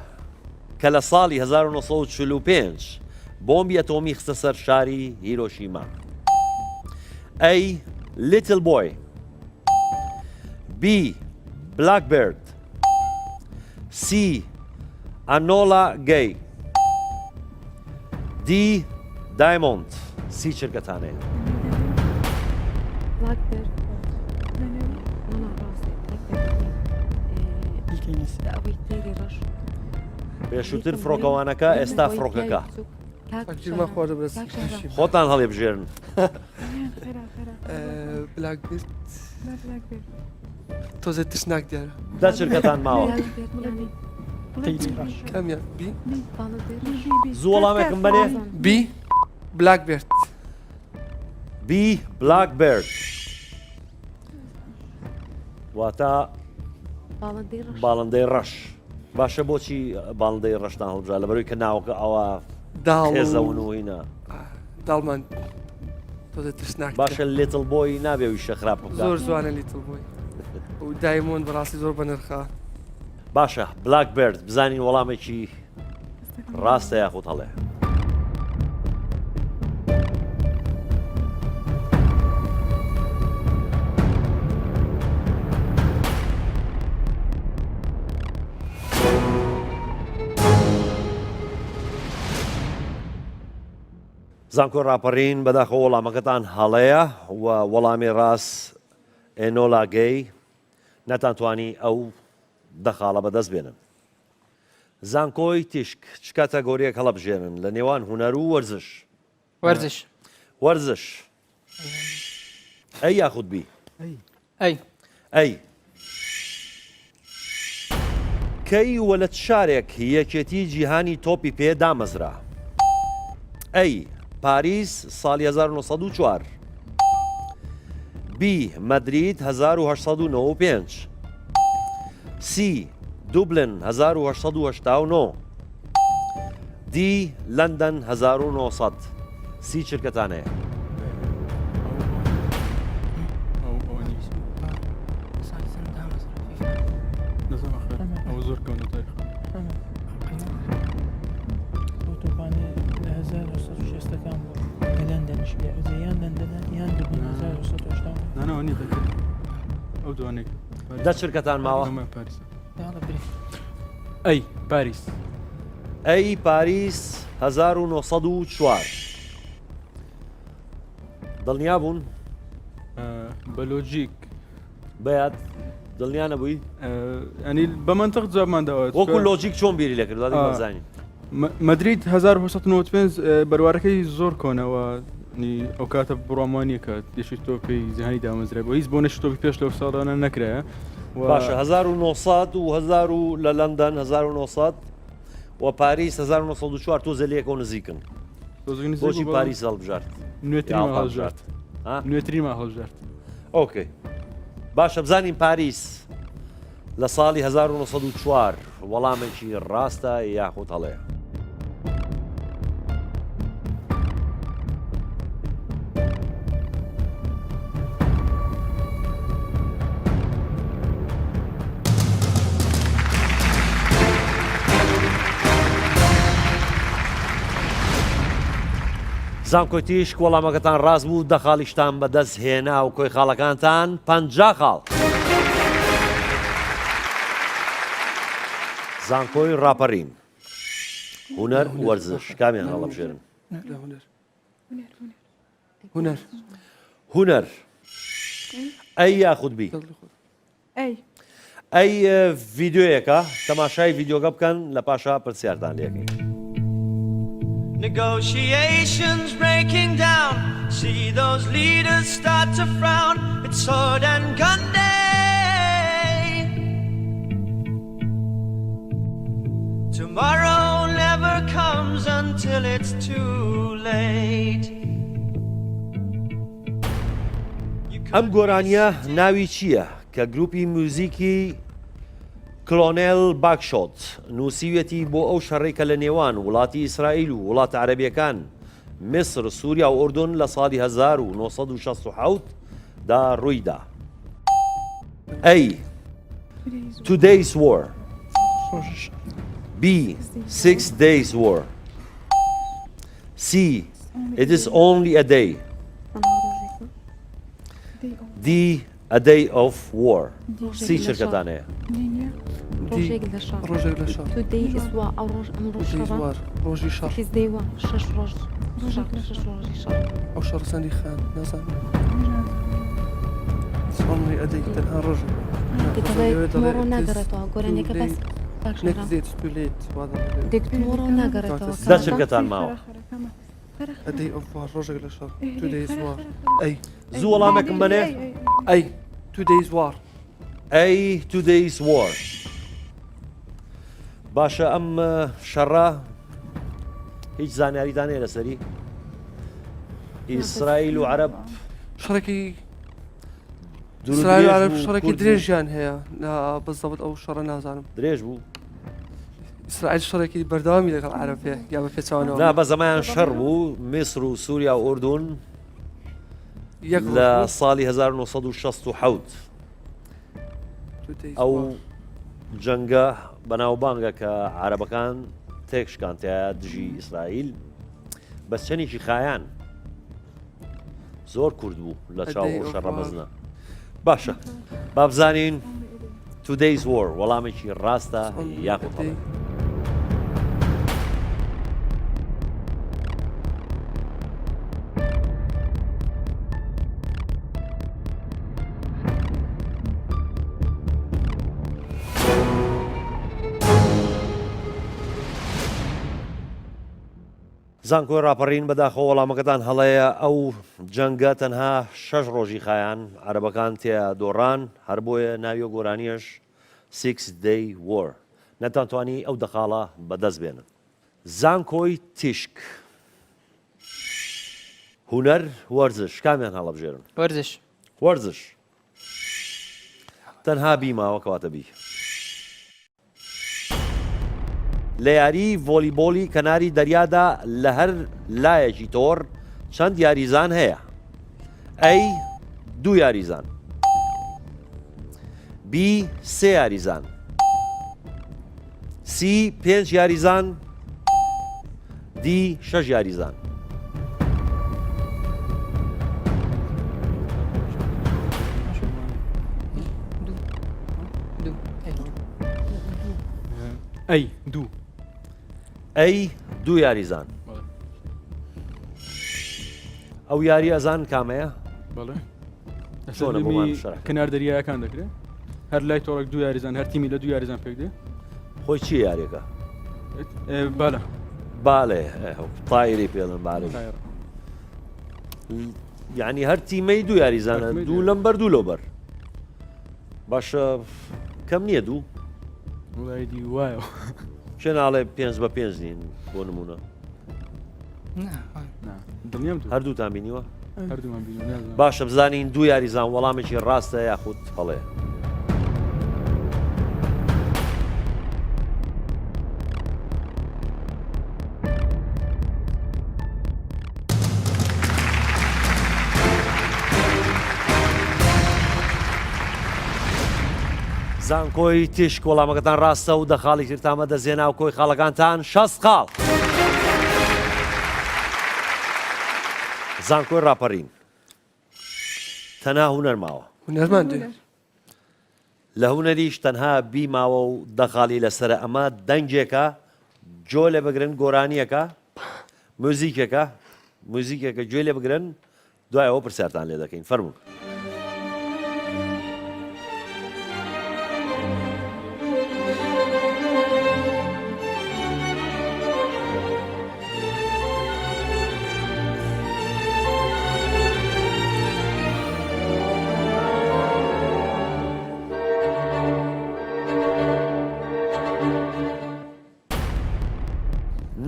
کە لە ساڵی 1945 بۆمبی ئەتۆمی خستە سەر شاری هیرۆشیما؟ ئەی Little Boy B. Blackbird C. Enola Gay D. Diamond سی چرکەتانەیە. پێشووتر فڕۆکەوانەکە ئێستا فڕۆکەکە خۆتان هەڵێ بژێرن. بلاکبرد تۆزە تشناک دیارە دا چرکەتان ماوە کامیان زوو وەڵامێکم بەنێ بی بلاکبرد بی بلاکبرد واتە باڵندەی ڕەش. باشە بۆچی باڵندەی ڕەشتان هەڵبژا لەبەروی کە ناوەکە ئەوە خێزەون و هینە داڵمان تۆزە تشناک باشە لیتل بۆی نابێوی شەخراپ زۆر جوانە لیتل بۆی و دایمۆن بەڕاستی زۆر بەنرخە. باشە بلاکبرد بزانین وەڵامێکی ڕاستە یاخود هەڵێ. زانکۆ ڕاپەڕین بەداخەوە وەڵامەکەتان هەڵەیە و وەڵامی ڕاست ئێنۆلا گەی نەتانتوانی ئەو دەخاڵە بەدەست بێنن. زانکۆی تیشک چ کاتەگۆریەک هەڵەبژێنن لە نێوان هونەر و وەرزش؟ وەرزش ئەی یاخود بی؟ ئەی کەی وە لە شارێک یەکێتی جیهانی تۆپی پێ دامەزرا؟ ئەی پاریس ساڵی 1904 B. مەدرید 1895 C. دوبلن 1889 D. لەندەن 1900 سی چرکەتانەیە. دە چرکەتان ماوە؟ ئەی پاریس. ئەی پاریس 1904 دڵنیا بوون؟ بەلۆجیک بەیاد دڵنیا نەبووی؟ ئەنی بە منتەق جوابمان داوات وەکو لۆجیک چۆن بیری لێ کردووە دەزانین. مەدرید 1995 بەروارەکەی زۆر کۆنەوە ئەو کاتە بڕۆمانیە کە یەشی تۆپی جیهانی دامەزرای بۆ هیچ بۆ نەشی تۆپی پێش لەو ساڵانە نەکرایە. باشە 1900 و 1000 لە لەندەن 1900 و پاریس 1904 تۆ زەلیەکە و نزیکن. بۆچی پاریس هەڵبژارد؟ نوێترینمان هەڵبژارد. ئۆکەی باشە بزانین پاریس لە ساڵی 1904 وەڵامێکی ڕاستە یاخود هەڵەیە. زانکۆی تیشک وەڵامەکەتان ڕاست بوو دەخاڵیشتان بەدەست هێنا و کۆی خاڵەکانتان 50 خاڵ. زانکۆی ڕاپەڕین هونەر وەرزش کامیان هەڵەبژێرن؟ هونەر ئەی یاخود بی؟ ئەی ڤیددیویەکە تەماشای ڤیددیۆگە بکەن لە پاشا پرسیارتان لێکەین. Negotiations breaking down. See those leaders start to frown. It's sword and gun day. Tomorrow never comes until it's too late. ئەم گۆرانیە ناوی چییە کە گروپی موزیکی کلۆنێل باکشۆت نووسیوێتی بۆ ئەو شەڕێکە لە نێوان وڵاتی ئیسرائیل و وڵاتە عەرەبیەکان میسر سووریا و ئوردون لە ساڵی 1967 دا ڕوویدا؟ A. Today's War. B. 6 Days War. C. It is only a day. D. A day of war. C شرکتانەیە. ڕۆژێک لە شەڕ ڕۆژێک لە شەڕ تودەی ئیسوا ئەو ڕۆژ ئەم ڕۆژ شەڕە ڕۆژی شەڕ حیزدەیوە 6 ڕۆژ ڕۆژی شەڕ ئەو شەڕ سەندی خان نازانم سڵی ئەدەی تەنها ڕۆژ مۆڕۆ ناگەڕێتەوە گۆرانیەکە بەس نەکزێت توولێت دێک مۆڕۆ ناگەڕێتەوە دا شرکتان ماوە ئەدەی ئەو ڕۆژێک لە شەڕ تودەی سوار ئەی زوو وەڵامێکم بنێ ئەی تودەی سوار ئەی Today's War. باشە ئەم شەڕە هیچ زانیاریتان هەیە لەسەری؟ ئیسرائیل و عەرەب شەڕێکی ئیسرائیل و عەرەب شەڕێکی درێژیان هەیە بەزەبەت ئەو شەڕە نازانم درێژ بوو ئیسرائیل شەڕێکی بەردەوامی لەگەڵ عەرەبێ یا بە پێچەوانەوە نا بە زەمایان شەڕ بوو میسر و سووریا و ئوردون لە ساڵی 1967 ئەو جەنگە بەناوبانگە کە عەرەبەکان تێکشکانتەیە دژی ئیسرائیل بەس چەندێکی خایان زۆر کورد بوو لە چاو شەڕە مەزنە. باشە با بزانین Today's War وەڵامێکی ڕاستە یاخود هەڵە. زانکۆی ڕاپەڕین بەداخەوە وەڵامەکەتان هەڵەیە ئەو جەنگە تەنها 6 ڕۆژی خایان عەرەبەکان تێ دۆڕان هەر بۆیە ناویە گۆرانیەش 6 Day War نەتانتوانی ئەو دەخاڵە بەدەست بێنن. زانکۆی تیشک هونەر وەرزش کامیان هەڵەبژێرن؟ وەرزش تەنها بیماوە کەواتە بی. لە یاری ڤۆلیبۆلی کەناری دەریادا لە هەر لایەکی تۆڕ چەند یاریزان هەیە؟ ئەی 2 یاریزان B 3 یاریزان C 5 یاریزان D 6 یاریزان. ئەی دوو ئەی 2 یاریزان ئەو یاری ئەزان کامەیە؟ بەڵێ کەنار دەریایەکان دەکرێت هەر لای تۆڕێک 2 یاریزان هەر تیمی لە 2 یاریزان پێک دێ خۆی چی یاریەکە؟ بالە باڵێ تایری پێڵن باڵێ یعنی هەر تیمەی 2 یاریزانە 2 لەمبەر 2 لەوبەر. باشە کەم نییە 2 وڵایدی وایە چێ ناڵێ 5 بە 5 نین بۆ نمونە هەردووتان بینیوە؟ باشە بزانین 2 یاریزان وەڵامێکی ڕاستە یاخود هەڵەیە. زانکۆی تیشک وەڵامەکەتان ڕاستە و دەخاڵی ترتامە دەزێنا و کۆی خاڵەکانتان 6 خاڵ. زانکۆی ڕاپەڕین تەنها هونەر ماوە هونەرمەندێ لە هونەریش تەنها بیماوە و دەخاڵی لەسرە ئەمە دەنگێکە جۆ لێ بگرن گۆرانیەکە موزیکێکە گوێ لێ بگرن دوایەوە پرسیارتان لێ دەکەین فەرموون.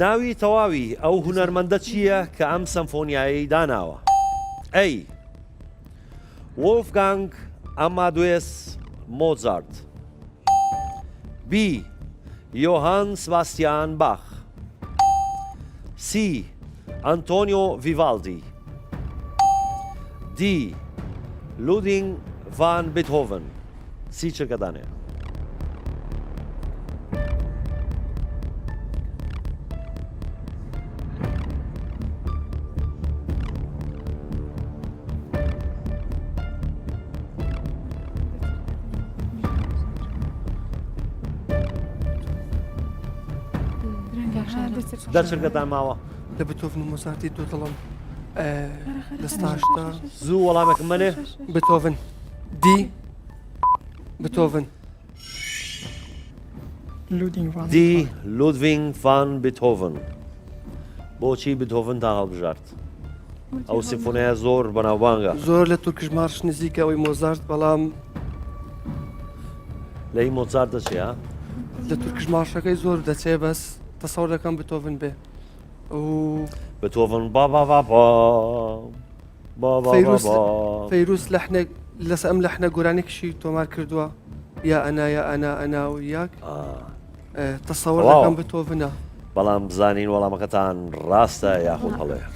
ناوی تەواوی ئەو هونەرمەندە چییە کە ئەم سەمفۆنیایی داناوە؟ ئەی وۆلفگانگ ئەمادوێس مۆزارت، بی یۆهان سباستیان باخ، سی ئەنتۆنیۆ ڤیڤالدی، دی لودینگ ڤان بێتهۆڤن. سی چرکەدانەیە. دەرچرکەتان ماوە لە بتۆڤن و مۆزارتی دوو دڵم دەستاشتا زوو وەڵامێکم منێ بتۆڤن دی بتۆڤن دی لودڤینگ ڤان بێتهۆڤن. بۆچی بتۆڤن تا هەڵبژارد؟ ئەو سیمفۆنیایە زۆر بەناوبانگە. زۆر لە تورکژمارش نزیکە ئەوەی مۆزارت، بەڵام لەی مۆزارت دەچێ لە تورکژمارشەکەی زۆر دەچێ، بەس تەسەوڕ دەکەم بتۆڤن بێ. بتۆڤن فەیروس لەحنێک لەسەر ئەم لەحنە گۆرانێکشی تۆمار کردووە، یا ئەنا یا ئەنا ئەنا و یاک تەسەوڕ دەکەم بتۆڤنە. بەڵام بزانین وەڵامەکەتان ڕاستە یاخود هەڵەیە.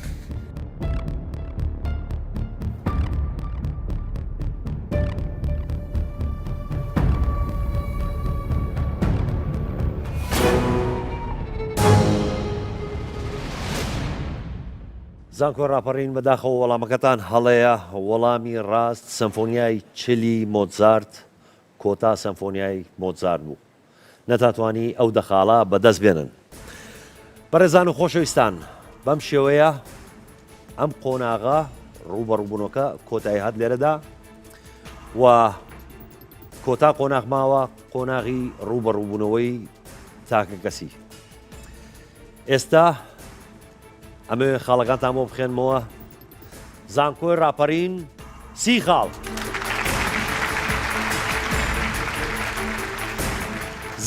زانکۆ ڕاپەڕین بەداخەوە وەڵامەکەتان هەڵەیە. وەڵامی ڕاست سەمفۆنیای چلی مۆزارت کۆتا سەمفۆنیای مۆزارت بوو. نەتاتوانی ئەو دەخاڵە بەدەست بێنن. بەڕێزان و خۆشەویستان، بەم شێوەیە ئەم قۆناغا ڕوبەڕووبوونەکە کۆتایی هات لێرەدا و کۆتا قۆناغ ماوە قۆناغی ڕوبەڕووبوونەوەی تاکە کەسی. ئێستا ئەمێ خاڵەکانتان بۆ بخێنمەوە. زانکۆی ڕاپەڕین 30 خاڵ،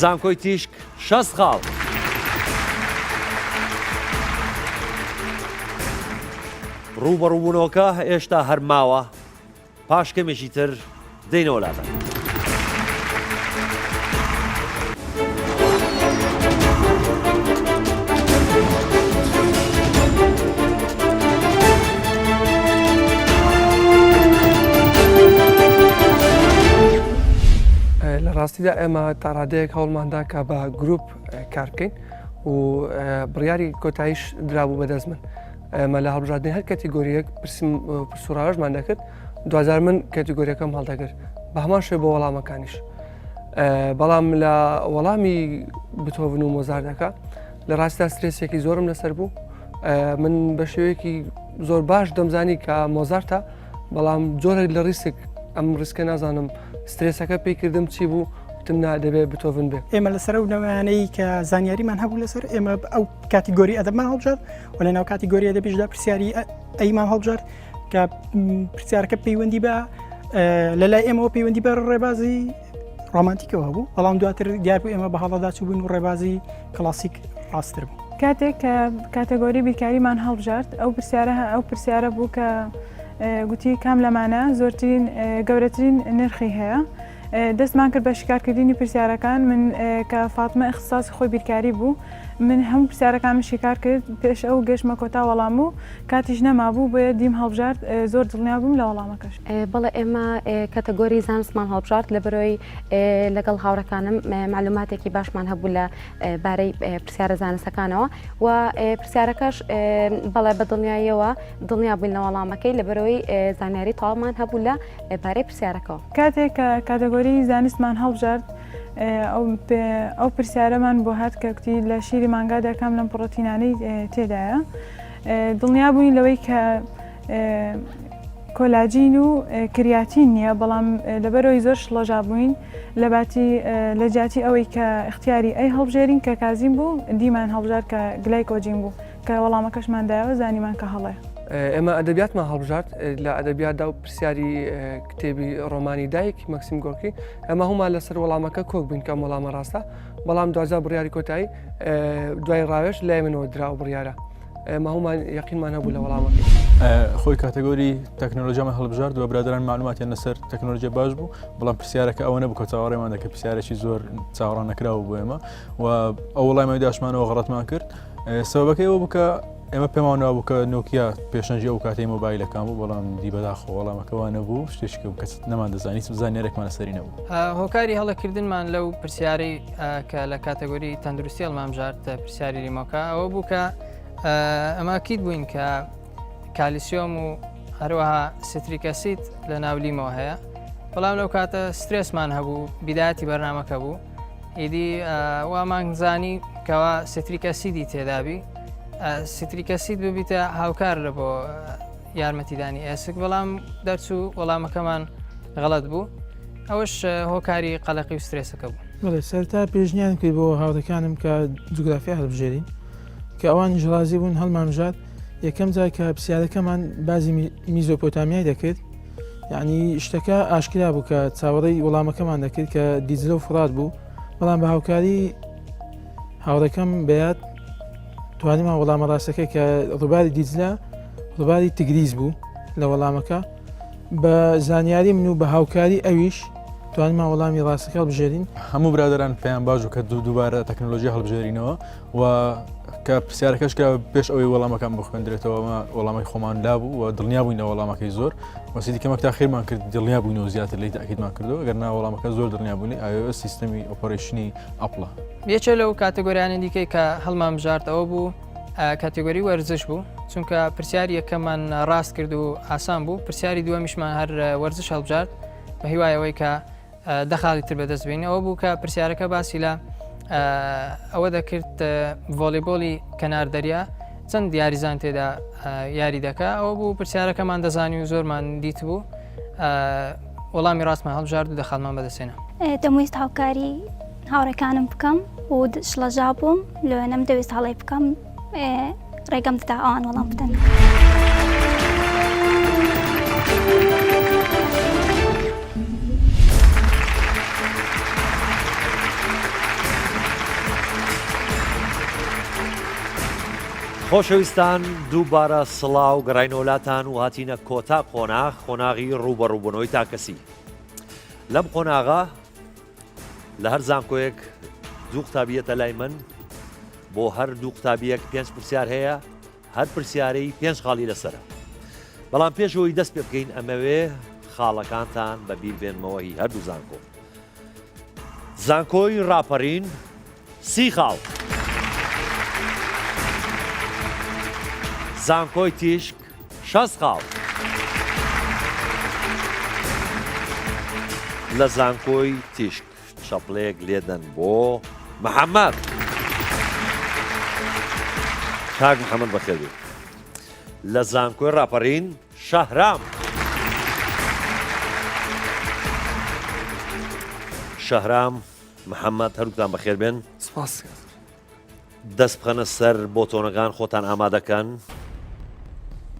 زانکۆی تیشک 60 خاڵ، ڕوبەڕووبوونەوەکە هێشتا هەر ماوە. پاش کەمێکی تر دێنەوە لاتە. لە ڕاستیدا ئێمە تاڕادەیەک هەوڵماندا کە بە گروپ کار بکەین و بڕیاری کۆتاییش درابوو بەدەست من. ئێمە لە هەڵبژاردننی هەر کەتیگۆریەک پرسوڕاژمان دەکرد، دوزار من کەتیگۆریەکەم هەڵدەگرت بە هەمان شوێ بۆ وەڵامەکانیش. بەڵام لە وەڵامی بتۆڤن و مۆزارتەکە لە ڕاستیدا سترێسێکی زۆرم لەسەر بوو. من بە شێوەیەکی زۆر باش دەمزانی کە مۆزارتە، بەڵام جۆرێک لە ڕیسک ئەم ڕیسکە نازانم سترێسەکە پێیکردم چی بوو، وتم دەبێت بتۆڤن بێ. ئێمە لەسەر ئەو نەوانەی کە زانیاریمان هەبوو لەسەر ئێمە ئەو کاتیگۆری ئەدەبمان هەڵبژارد و لە ناو کاتیگۆری ئەدەبیشدا پرسیاری ئەیمان هەڵبژارد کە پرسیارەکە پەیوەندی بە لەلای ئێمەوە پەیوەندی بە ڕێبازی ڕۆمانتیکەوە هەبوو، بەڵام دواتر دیار بوو ئێمە بە هەڵەدا چووبوون و ڕێبازی کلاسیک ڕاستتر بوو. کاتێک کە کاتەگۆری بیرکاریمان هەڵبژارد ئەو پرسیارە بوو کە گوتی کام لەمانە زۆرترین گەورەترین نرخی هەیە. دەستمان کرد بە شیکارکردنی پرسیارەکان. من کە فاتمە اختصاصی خۆی بیرکاری بوو، من هەموو پرسیارەکان شیکار کرد. پێش ئەو گەشتمە کۆتا وەڵام و کاتیش نەمابوو بۆیە دیم هەڵبژارد. زۆر دڵنیا بووم لە وەڵامەکەش. بەڵێ ئێمە کاتەگۆری زانستمان هەڵبژارد لەبەرەوەی لەگەڵ هاوڕەکانم معلوماتێکی باشمان هەبوو لە بارەی پرسیارە زانستەکانەوە و پرسیارەکەش بەڵێ بە دڵنیاییەوە دڵنیا بووین لە وەڵامەکەی لەبەرەوەی زانیاری تاوامان هەبوو لە بارەی پرسیارەکەەوە. کاتێک کە کاتەگۆری زانستمان هەڵبژارد ئەو پرسیارەمان بۆ هات کە کوتی لە شیری مانگادا کام لەم پڕۆتینانەی تێدایە. دڵنیا بووین لەوەی کە کۆلاجین و کریاتین نییە، بەڵام لەبەرەوەی زۆر شڵەژا بووین لە جاتی ئەوەی کە اختیاری ئەی هەڵبژێرین کە کازیم بوو دیمان هەڵبژار کە گلایکۆجین بوو کە وەڵامەکەشماندایەوە زانیمان کە هەڵەیە. ئێمە ئەدەبیاتمان هەڵبژارد لە ئەدەبیاتدا و پرسیاری کتێبی ڕۆمانی دایک مەکسیم گۆرکی ئەمە هەمومان لەسەر وەڵامەکە کۆک بووین کەم وەڵامە ڕاستە بەڵام دوازار بڕیاری کۆتایی دوای ڕاوێش لای منەوە دراوە بڕیارە ئێمە هەمومان یەقینمان هەبوو لە وەڵامەکەی خۆی کاتەگۆری تەکنۆلۆژیامان هەڵبژارد و برادران معلوماتیان لەسەر تەکنۆلۆژیا باش بوو بەڵام پرسیارەکە ئەوە نەبوو کە چاوەڕێمان دەکە پرسیارێکی زۆر چاوەڕان نەکراوە بۆ ئێمە و ئەو وەڵامی داشمانەوە غەڵەتمان کرد سەبەکەی ئەوە بووکە ئێمە پێمانەوە بوو کە نۆکیا پێشەنجی ئەو کاتەی مۆبایلەکان بوو بەڵام دی بەداخۆ وەڵامەکەوان نەبوو شتێشکە کەس نەمان دەزانیت زانیارێکمان لەسەری نەبوو هۆکاری هەڵەکردنمان لەو پرسیارەی کە لە کاتەگۆری تەندروستی هەڵمامژارد پرسیاری ریمۆکە ئەوە بوو کە ئەمە کیت بووین کە کالیسیۆم و هەروەها ستریک ئەسید لە ناو لیمەوە هەیە بەڵام لەو کاتە سترێسمان هەبوو بیداەتی بەرنامەکە بوو ئیدی وامانزانی کەوا ستریک ئەسیدی تێدابی ستریک ئەسید ببیتە هاوکار لە بۆ یارمەتیدانی ئێسک بەڵام دەرچوو وەڵامەکەمان غەڵەت بوو ئەوش هۆکاری قەلەقی و سترێسەکە بوو بڵێ سەرتا پێشنیان کرد بۆ هاوڕەکانم کە جوگرافیا هەڵبژێرین کە ئەوانی ژڵازی بوون هەڵمامژات یەکەم جار کە پرسیارەکەمان بازی میزۆپۆتامیای دەکرد یعنی شتەکە ئاشکرا بوو کە چاوەڕێی وەڵامەکەمان دەکرد کە دیجلە و فرات بوو بەڵام بە هاوکاری هاوڕەکەم بەیاد توانیمان وەڵامە ڕاستەکە کە ڕووباری دیجلە ڕووباری تگریز بوو لە وەڵامەکە بە زانیاری من و بە هاوکاری ئەویش توانیمان وەڵامی ڕاستەکە هەڵبژێرین هەموو برادران پێیان باش و کە دووبارە تەکنۆلۆژیا هەڵبژێرینەوە و کە پرسیارەکەش کە پێش ئەوەی وەڵامەکان بخوێندرێتەوە وەڵامی خۆمان لابوو و دڵنیا بووین لە وەڵامەکەی زۆر وەسیدی کەمەک تا خێرمان کرد دڵنیا بووینەوە زیاتر لی تاکیدمان کردەوە گەر نا وەڵامەکە زۆر دڵنیا بوونی iOS سیستەمی ئۆپەرێشنی ئەپڵە یەکێ لەو کاتەگۆریانی دیکەی کە هەڵمامژاردەوە بوو کاتێگۆری وەرزش بوو چونکە پرسیاری یەکەمان ڕاست کرد و ئاسان بوو پرسیاری دووەمیشمان هەر وەرزش هەڵبژارد بە هیوایەوەی کە دەخاڵی تر بەدەستبێنی ئەوە بوو کە پرسیارەکە باسی لە ئەوە دەکرد ڤۆلیبۆلی کەناردەریا چەند دیاریزان تێدا یاری دەکا ئەوە بوو پرسیارەکەمان دەزانی و زۆرمان دیت بوو وەڵامی ڕاستمان هەڵبژارد و دەخەڵمان بەدەستێنە دەمویست هاوکاری هاوڕێکانم بکەم و شڵەژا بووم لەوێ نەم دەویست هەڵی بکەم ڕێگەم دەدا ئەوان وەڵام بدەن. خۆشەویستان دووبارە سڵاو گەڕینەوەلاتان و هاتینە کۆتا قۆناغ خۆناغی ڕوبەڕووبوونەوەی تاکەسی لەم قۆناغا لە هەر زانکۆیەک دوو قوتابیەتە لای من بۆ هەر دوو قوتابیەک 5 پرسیار هەیە هەر پرسیارەی 5 خاڵی لەسرە بەڵام پێشەوەی دەست پێ بکەین ئەمەوێ خاڵەکانتان بەبیر بێنمەوەی هەردوو زانکۆ زانکۆی ڕاپەڕین 30 خاڵ زانکۆی تیشک 60 خاڵ لە زانکۆی تیشک چەپڵێک لێدەن بۆ محەممەد کاک محەممەد بەخێوێ لە زانکۆی ڕاپەڕین شەهرام شەهرام محەممەد هەروتان بەخێر بێن سپاس دەست بخەنە سەر بۆتۆنەکان خۆتان ئامادەکەن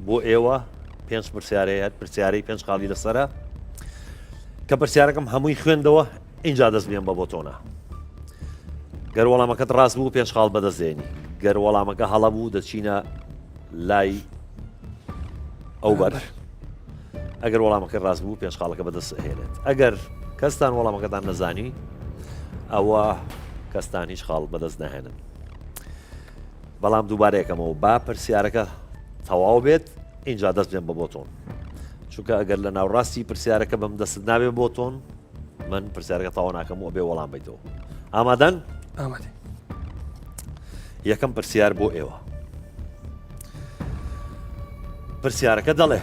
بۆ ئێوە 5 پرسیارەیە پرسیارەی 5 خاڵی لەسرە کە پرسیارەکەم هەمووی خوێندەوە اینجا دەست بێن بە بۆتۆنە گەر وەڵامەکەت ڕاست بوو 5 خاڵ بەدەستێنی گەر وەڵامەکە هەڵە بوو دەچینە لای ئەو بەر ئەگەر وەڵامەکە ڕاست بوو 5 خاڵەکە بەدەست هێنێت ئەگەر کەستان وەڵامەکەتان نەزانی ئەوە کەستان هیچ خاڵ بەدەست نەهێنن بەڵام دووبارەیەکەمەوە با پرسیارەکە تەواو بێت اینجا دەست بێن بە بۆتۆن چونکە ئەگەر لە ناوڕاستی پرسیارەکە بەم دەست نابێ بۆتۆن من پرسیارەکە تەواو ناکەم و بێ وەڵام بیتەوە ئامادەن؟ ئامادە یەکەم پرسیار بۆ ئێوە پرسیارەکە دەڵێ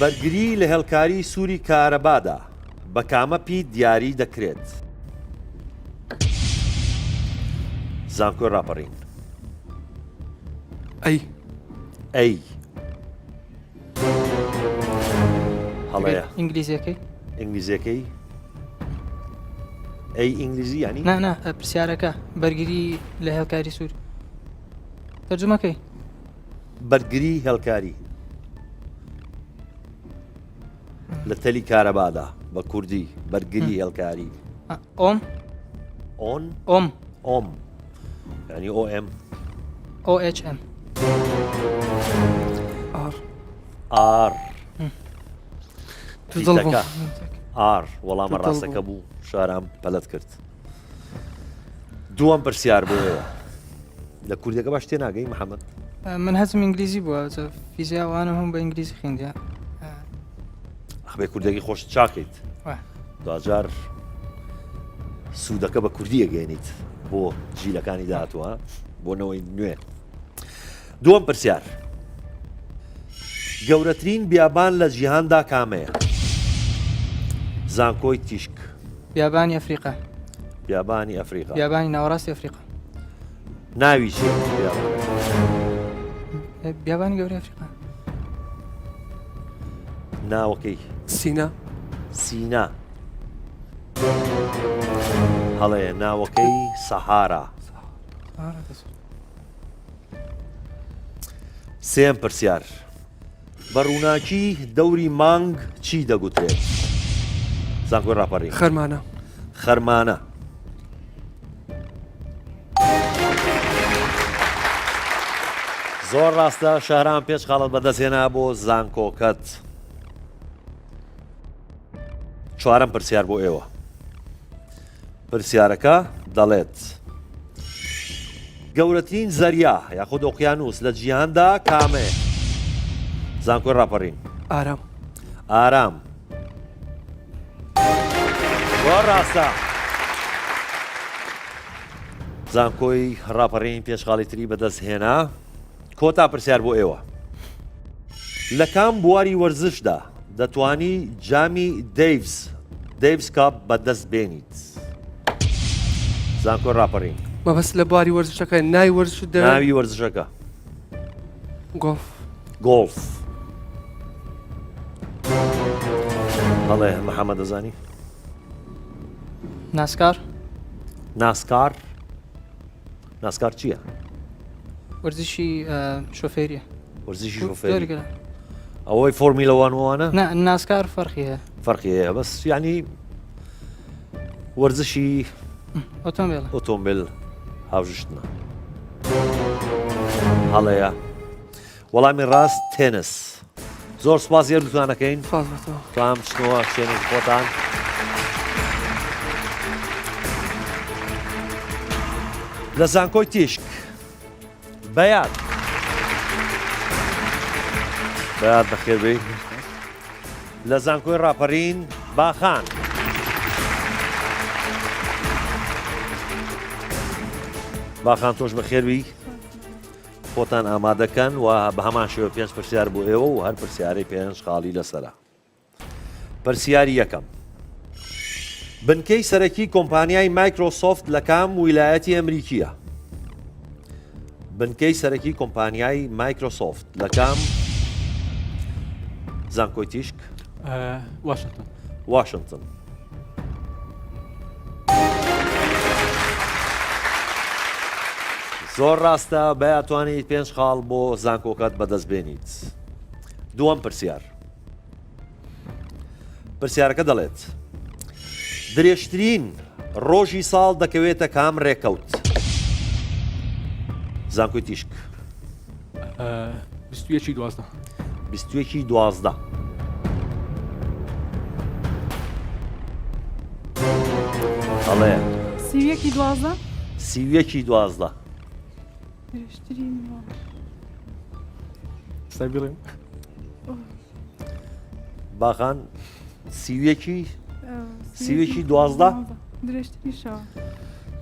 بەرگری لە هێڵکاری سووری کارەبادا بە کامە پی دیاری دەکرێت زانکۆی ڕاپەڕین ئەی هەڵەیە ئینگلیزیەکەی ئینگلیزیەکەی ئەی ئینگلیزی ینی نا پرسیارەکە بەرگری لە هێڵکاری سوور تەرجمەکەی بەرگری هێڵکاری لە تەلی کارەبادا بە کوردی بەرگری هێڵکاری ئۆم ئۆن ئۆم ئۆم ینی ئۆM OHM ئار دڵ بوو. ئار وەڵامە ڕاستەکە بوو شارام پەلەت کرد دووەم پرسیار بۆ لە کوردەکە باش تێ ناگەی محەممەد من هەزم ئینگلیزی بووە فیزیاوانە هەم بە ئینگلیزی خوێندیا بێ کوردێکی خۆش چاکەیت دوجار سوودەکە بە کوردی ئەگەێنیت بۆ جیلەکانی داهاتوە بۆنەوەی نوێ دووەم پرسیار گەورەترین بیابان لە جیهاندا کامەیە زانکۆی تیشک بیابانی ئەفریقا بیابانی ئەفریقا بیابانی ناوەڕاستی ئەفریقا ناوی چی بیابانی گەوری ئەفریقا ناوەکەی سینا سینا هەڵێ ناوەکەی سەهارا سێم پرسیار بە ڕووناکی دەوری مانگ چی دەگوترێت زانکۆی ڕاپەڕی خەرمانە خەرمانە زۆر ڕاستە شاران پێش خاڵت بەدەستێنا بۆ زانکۆکەت چوارەم پرسیار بۆ ئێوە پرسیارەکە دەڵێت گەورەترین زەریا یاخود ئۆقیانوس لە جیهاندا کامەیە زانکۆی ڕاپەڕین ئارام ئارام زۆر ڕاستە زانکۆی ڕاپەڕین پێشخاڵی تری بەدەستهێنا کۆتا پرسیار بۆ ئێوە لە کام بواری وەرزشدا دەتوانی جامی دەیڤز کاپ بەدەست بێنیت زانکۆی ڕاپەڕین مەبەست لە بواری وەرزشەکە ناوی وەرزش ناوی وەرزشەکە گۆڵف هەڵێ محەممەد دەزانی ناسکار ناسکار ناسکار چییە؟ وەرزشی شۆفێریە وەرزشی شۆفێری ئەوەی فۆرمیلەوانوانە؟ ناسکار فەرقی هەیە فەرقی هەیە بەس ینی وەرزشی ئۆتۆمبیل هاوژشتنە هەڵەیە وەڵامی ڕاست تێنس زۆر سوپاس یاردوتوانەکەین تام چنەوە شوێنێکی خۆتان لە زانکۆی تیشک بەیاد بەخێر بێ لە زانکۆی ڕاپەڕین باخان باخان تۆش بەخێروی خۆتان ئامادەکەن و بە هەمان شێوە پێنج پرسیار بۆ ئێوە و هەر پرسیارەی پێنج خاڵی لەسەرە پرسیاری یەکەم بنکەی سەرەکی کۆمپانیای مایکرۆسۆفت لە کام ویلایەتی ئەمریکیە بنکەی سەرەکی کۆمپانیای مایکرۆسۆفت لە کام زانکۆی تیشک واشنگتن زۆر ڕاستە بەیاتوانیت پێنج خاڵ بۆ زانکۆکەت بەدەست بێنیت دووەم پرسیار پرسیارەکە دەڵێت درێژترین ڕۆژی ساڵ دەکەوێتە کام ڕێکەوت زانکۆی تیشک 12 هەڵێ سیویەکی 12 باخان سیویەکی 12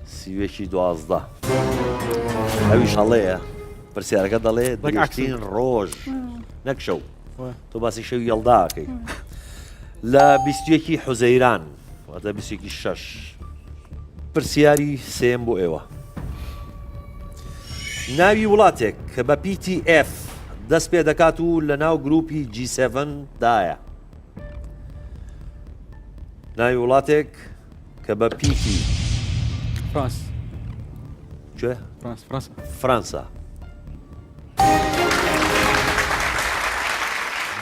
سیویەکی 12 ئەویش هەڵەیە پرسیارەکە دەڵێت درێژترین ڕۆژ نەک شەو تۆ باسی شەوی هێڵداکەی لە 21 حوزەیران واتە 26 پرسیاری سێم بۆ ئێوە ناوی وڵاتێک کە بە PTF دەست پێ دەکات و لە ناو گروپی G7 دایە ناوی وڵاتێک کە بە PT فەرەنسا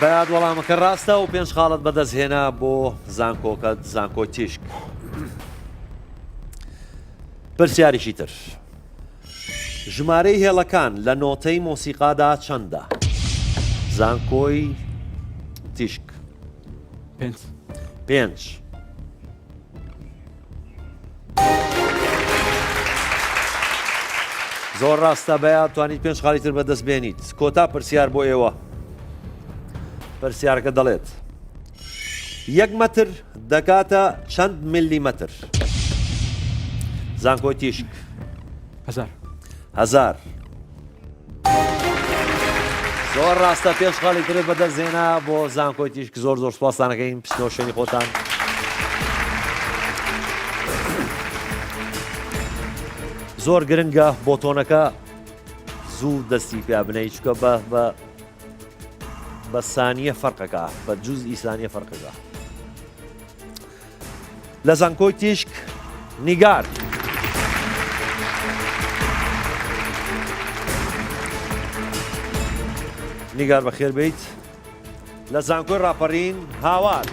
بەیاد وەڵامەکە ڕاستە و پێنج خاڵت بەدەستهێنا بۆ زانکۆکەت زانکۆی تیشک. پرسیاریشی تر ژمارەی هێڵەکان لە نۆتەی مۆسیقادا چەندە؟ زانکۆی تیشک. 5. زۆر ڕاستە بەیاد توانیت پێنج خاڵی تر بەدەست بێنیت. کۆتا پرسیار بۆ ئێوە. پرسیارەکە دەڵێت 1 مەتر دەکاتە چەند میلیمەتر؟ زانکۆی تیشک. 1000. زۆر ڕاستە پێنج خاڵی تر بەدەستهێنا بۆ زانکۆی تیشک. زۆر زۆر سوپاسدانەکەین پشتنەوە شوێنی خۆتان. زۆر گرنگە بۆتۆنەکە زوو دەستی پیا بنەی چکە بە سانیە فەرقەکە بە جوزئی سانیە فەرقەکە. لە زانکۆی تیشک نیگار. نیگار بەخێر بیت. لە زانکۆی ڕاپەڕین هاوار.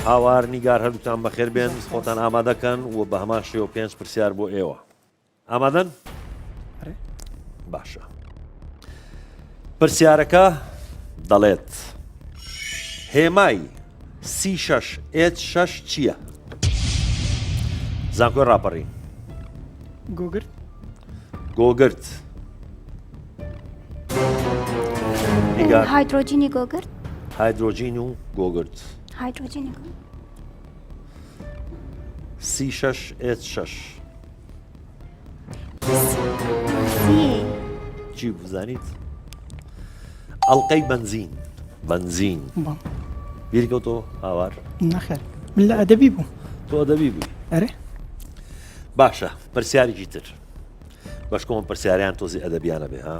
هاوار نیگار هەردووتان بەخێر بێن خۆتان ئامادەکەن و بە هەمان شێوە 5 پرسیار بۆ ئێوە. ئامادەن؟ باشە. پرسیارەکە دەڵێت هێمای C6H6 چییە؟ زانکۆی ڕاپەڕین. گۆگرت. گۆگرت. نیگار. هایدرۆجینی گۆگرت. هایدرۆجین و گۆگرت. هایدرۆجینی C6H6 چی بزانیت؟ ئەڵقەی بنزین. بنزین. بیرکەوتۆ هاوار؟ نەخێر من لە ئەدەبی بوو. تۆ ئەدەبی بووی؟ ئەرێ. باشە پرسیارێکی تر. بەشکۆم پرسیاریان تۆزی ئەدەبیانە بێ ها.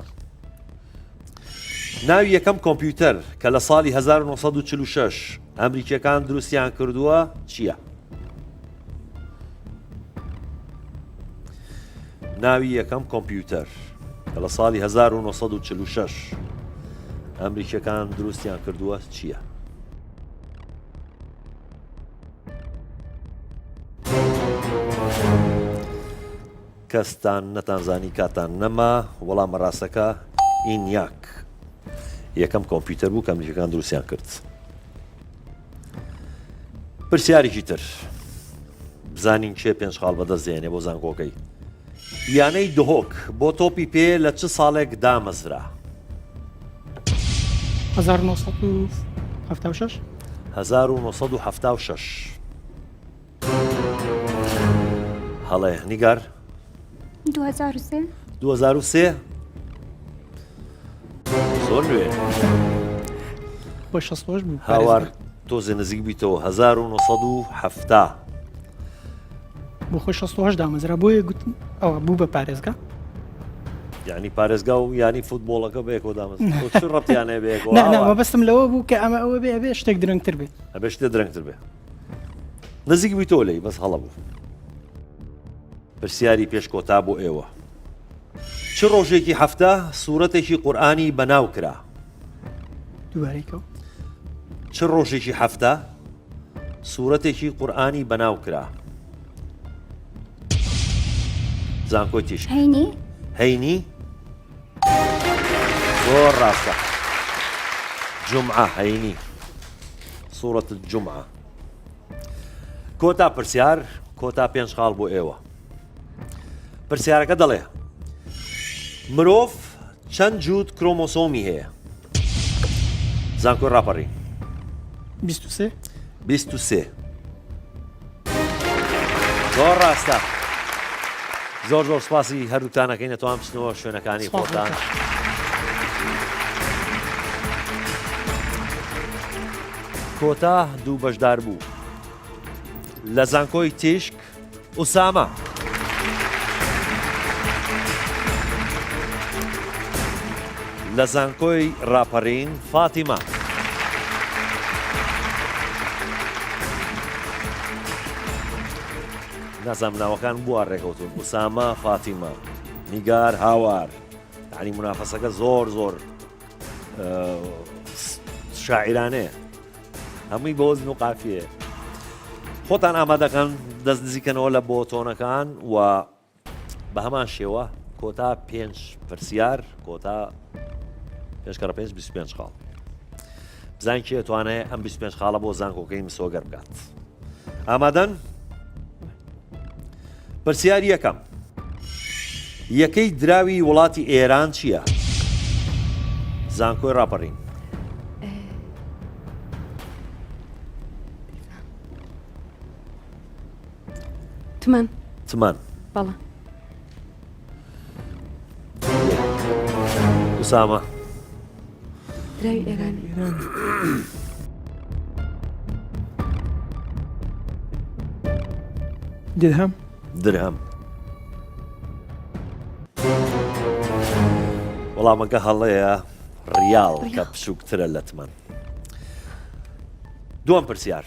ناوی یەکەم کۆمپیوتەر کە لە ساڵی 1946 ئەمریکیەکان دروستیان کردووە چییە؟ ناوی یەکەم کۆمپیوتەر کە لە ساڵی 1946 ئەمریکیەکان دروستیان کردووە چییە؟ کەستان نەتانزانی کاتان نەما وەڵامە ڕاستەکە ئینیاک یەکەم کۆمپیوتەر بوو کە ئەمریکیەکان دروستیان کرد. پرسیارێکی تر بزانین کێ 5 خاڵ بەدەست دێنێ بۆ زانکۆکەی. یانەی دهۆک بۆ تۆپی پێ لە چ ساڵێک دامەزرا؟ 1976. 1976. هەڵێ نیگار. 2003. 2003. زۆر نوێ. خۆی 68 بوو. هاوار تۆزێ نزیک بیتەوە 1970. بۆ خۆی 68 دامەزرا بۆیە گوتم ئەوە بوو بە پارێزگا. یعنی پارێزگا و ینی فوتبۆڵەکە بەیەکەوە دامەزرا. چ ڕەبتیانەیە بەیەکەوە؟ نه مەبەستم لەوە بوو کە ئەمە ئەوە بێ ئەبێ شتێک درەنگتر بێت. ئەبێ شتێک درەنگتر بێ. نزیک بیتەوە لێی بەس هەڵە بوو. پرسیاری پێشکۆتا بۆ ئێوە. چ ڕۆژێکی هەفتە سوورەتێکی قورئانی بەناو کرا؟ دووبارەیکەوە. چ ڕۆژێکی هەفتە سوورەتێکی قورئانی بەناو کرا؟ زانکۆی تیشک. هەینی. هەینی؟ زۆر ڕاستە. جومعە هەینی. سوورەت الجومعە. کۆتا پرسیار کۆتا 5 خاڵ بۆ ئێوە. پرسیارەکە دەڵێ مرۆڤ چەند جووت کرۆمۆسۆمی هەیە؟ زانکۆی ڕاپەڕین. 23. 23. زۆر ڕاستە. زۆر زۆر سپاسی هەردووتانەکەی نەتوان بچنەوە شوێنەکانی خۆتان. کۆتا دوو بەشدار بوو. لە زانکۆی تیشک ئوسامە. لە زانکۆی ڕاپەڕین فاتیمە. نازام ناوەکان بووە ڕێکەوتون ئوسامە فاتیمە. نیگار هاوار. ینی منافەسەکە زۆر زۆر شاعرانەیە هەمووی بە وەزن و قافیەیە خۆتان ئامادەکەن دەست نزیکەنەوە لە بۆ تۆنەکان و بە هەمان شێوە کۆتا 5 پرسیار کۆتا 5 25 خاڵ بزانین کێ توانێت ئەم 25 خاڵە بۆ زانکۆکەی مسۆگەر بکات ئامادەن پرسیار یەکەم یەکەی دراوی وڵاتی ئێران چییە؟ زانکۆی ڕاپەڕین تمان تمان بەڵێ ئوسامە دراوی ئێرانی درهم درهم وەڵامەکە هەڵەیە ریال کە بچووکترە لە تمان دووەم پرسیار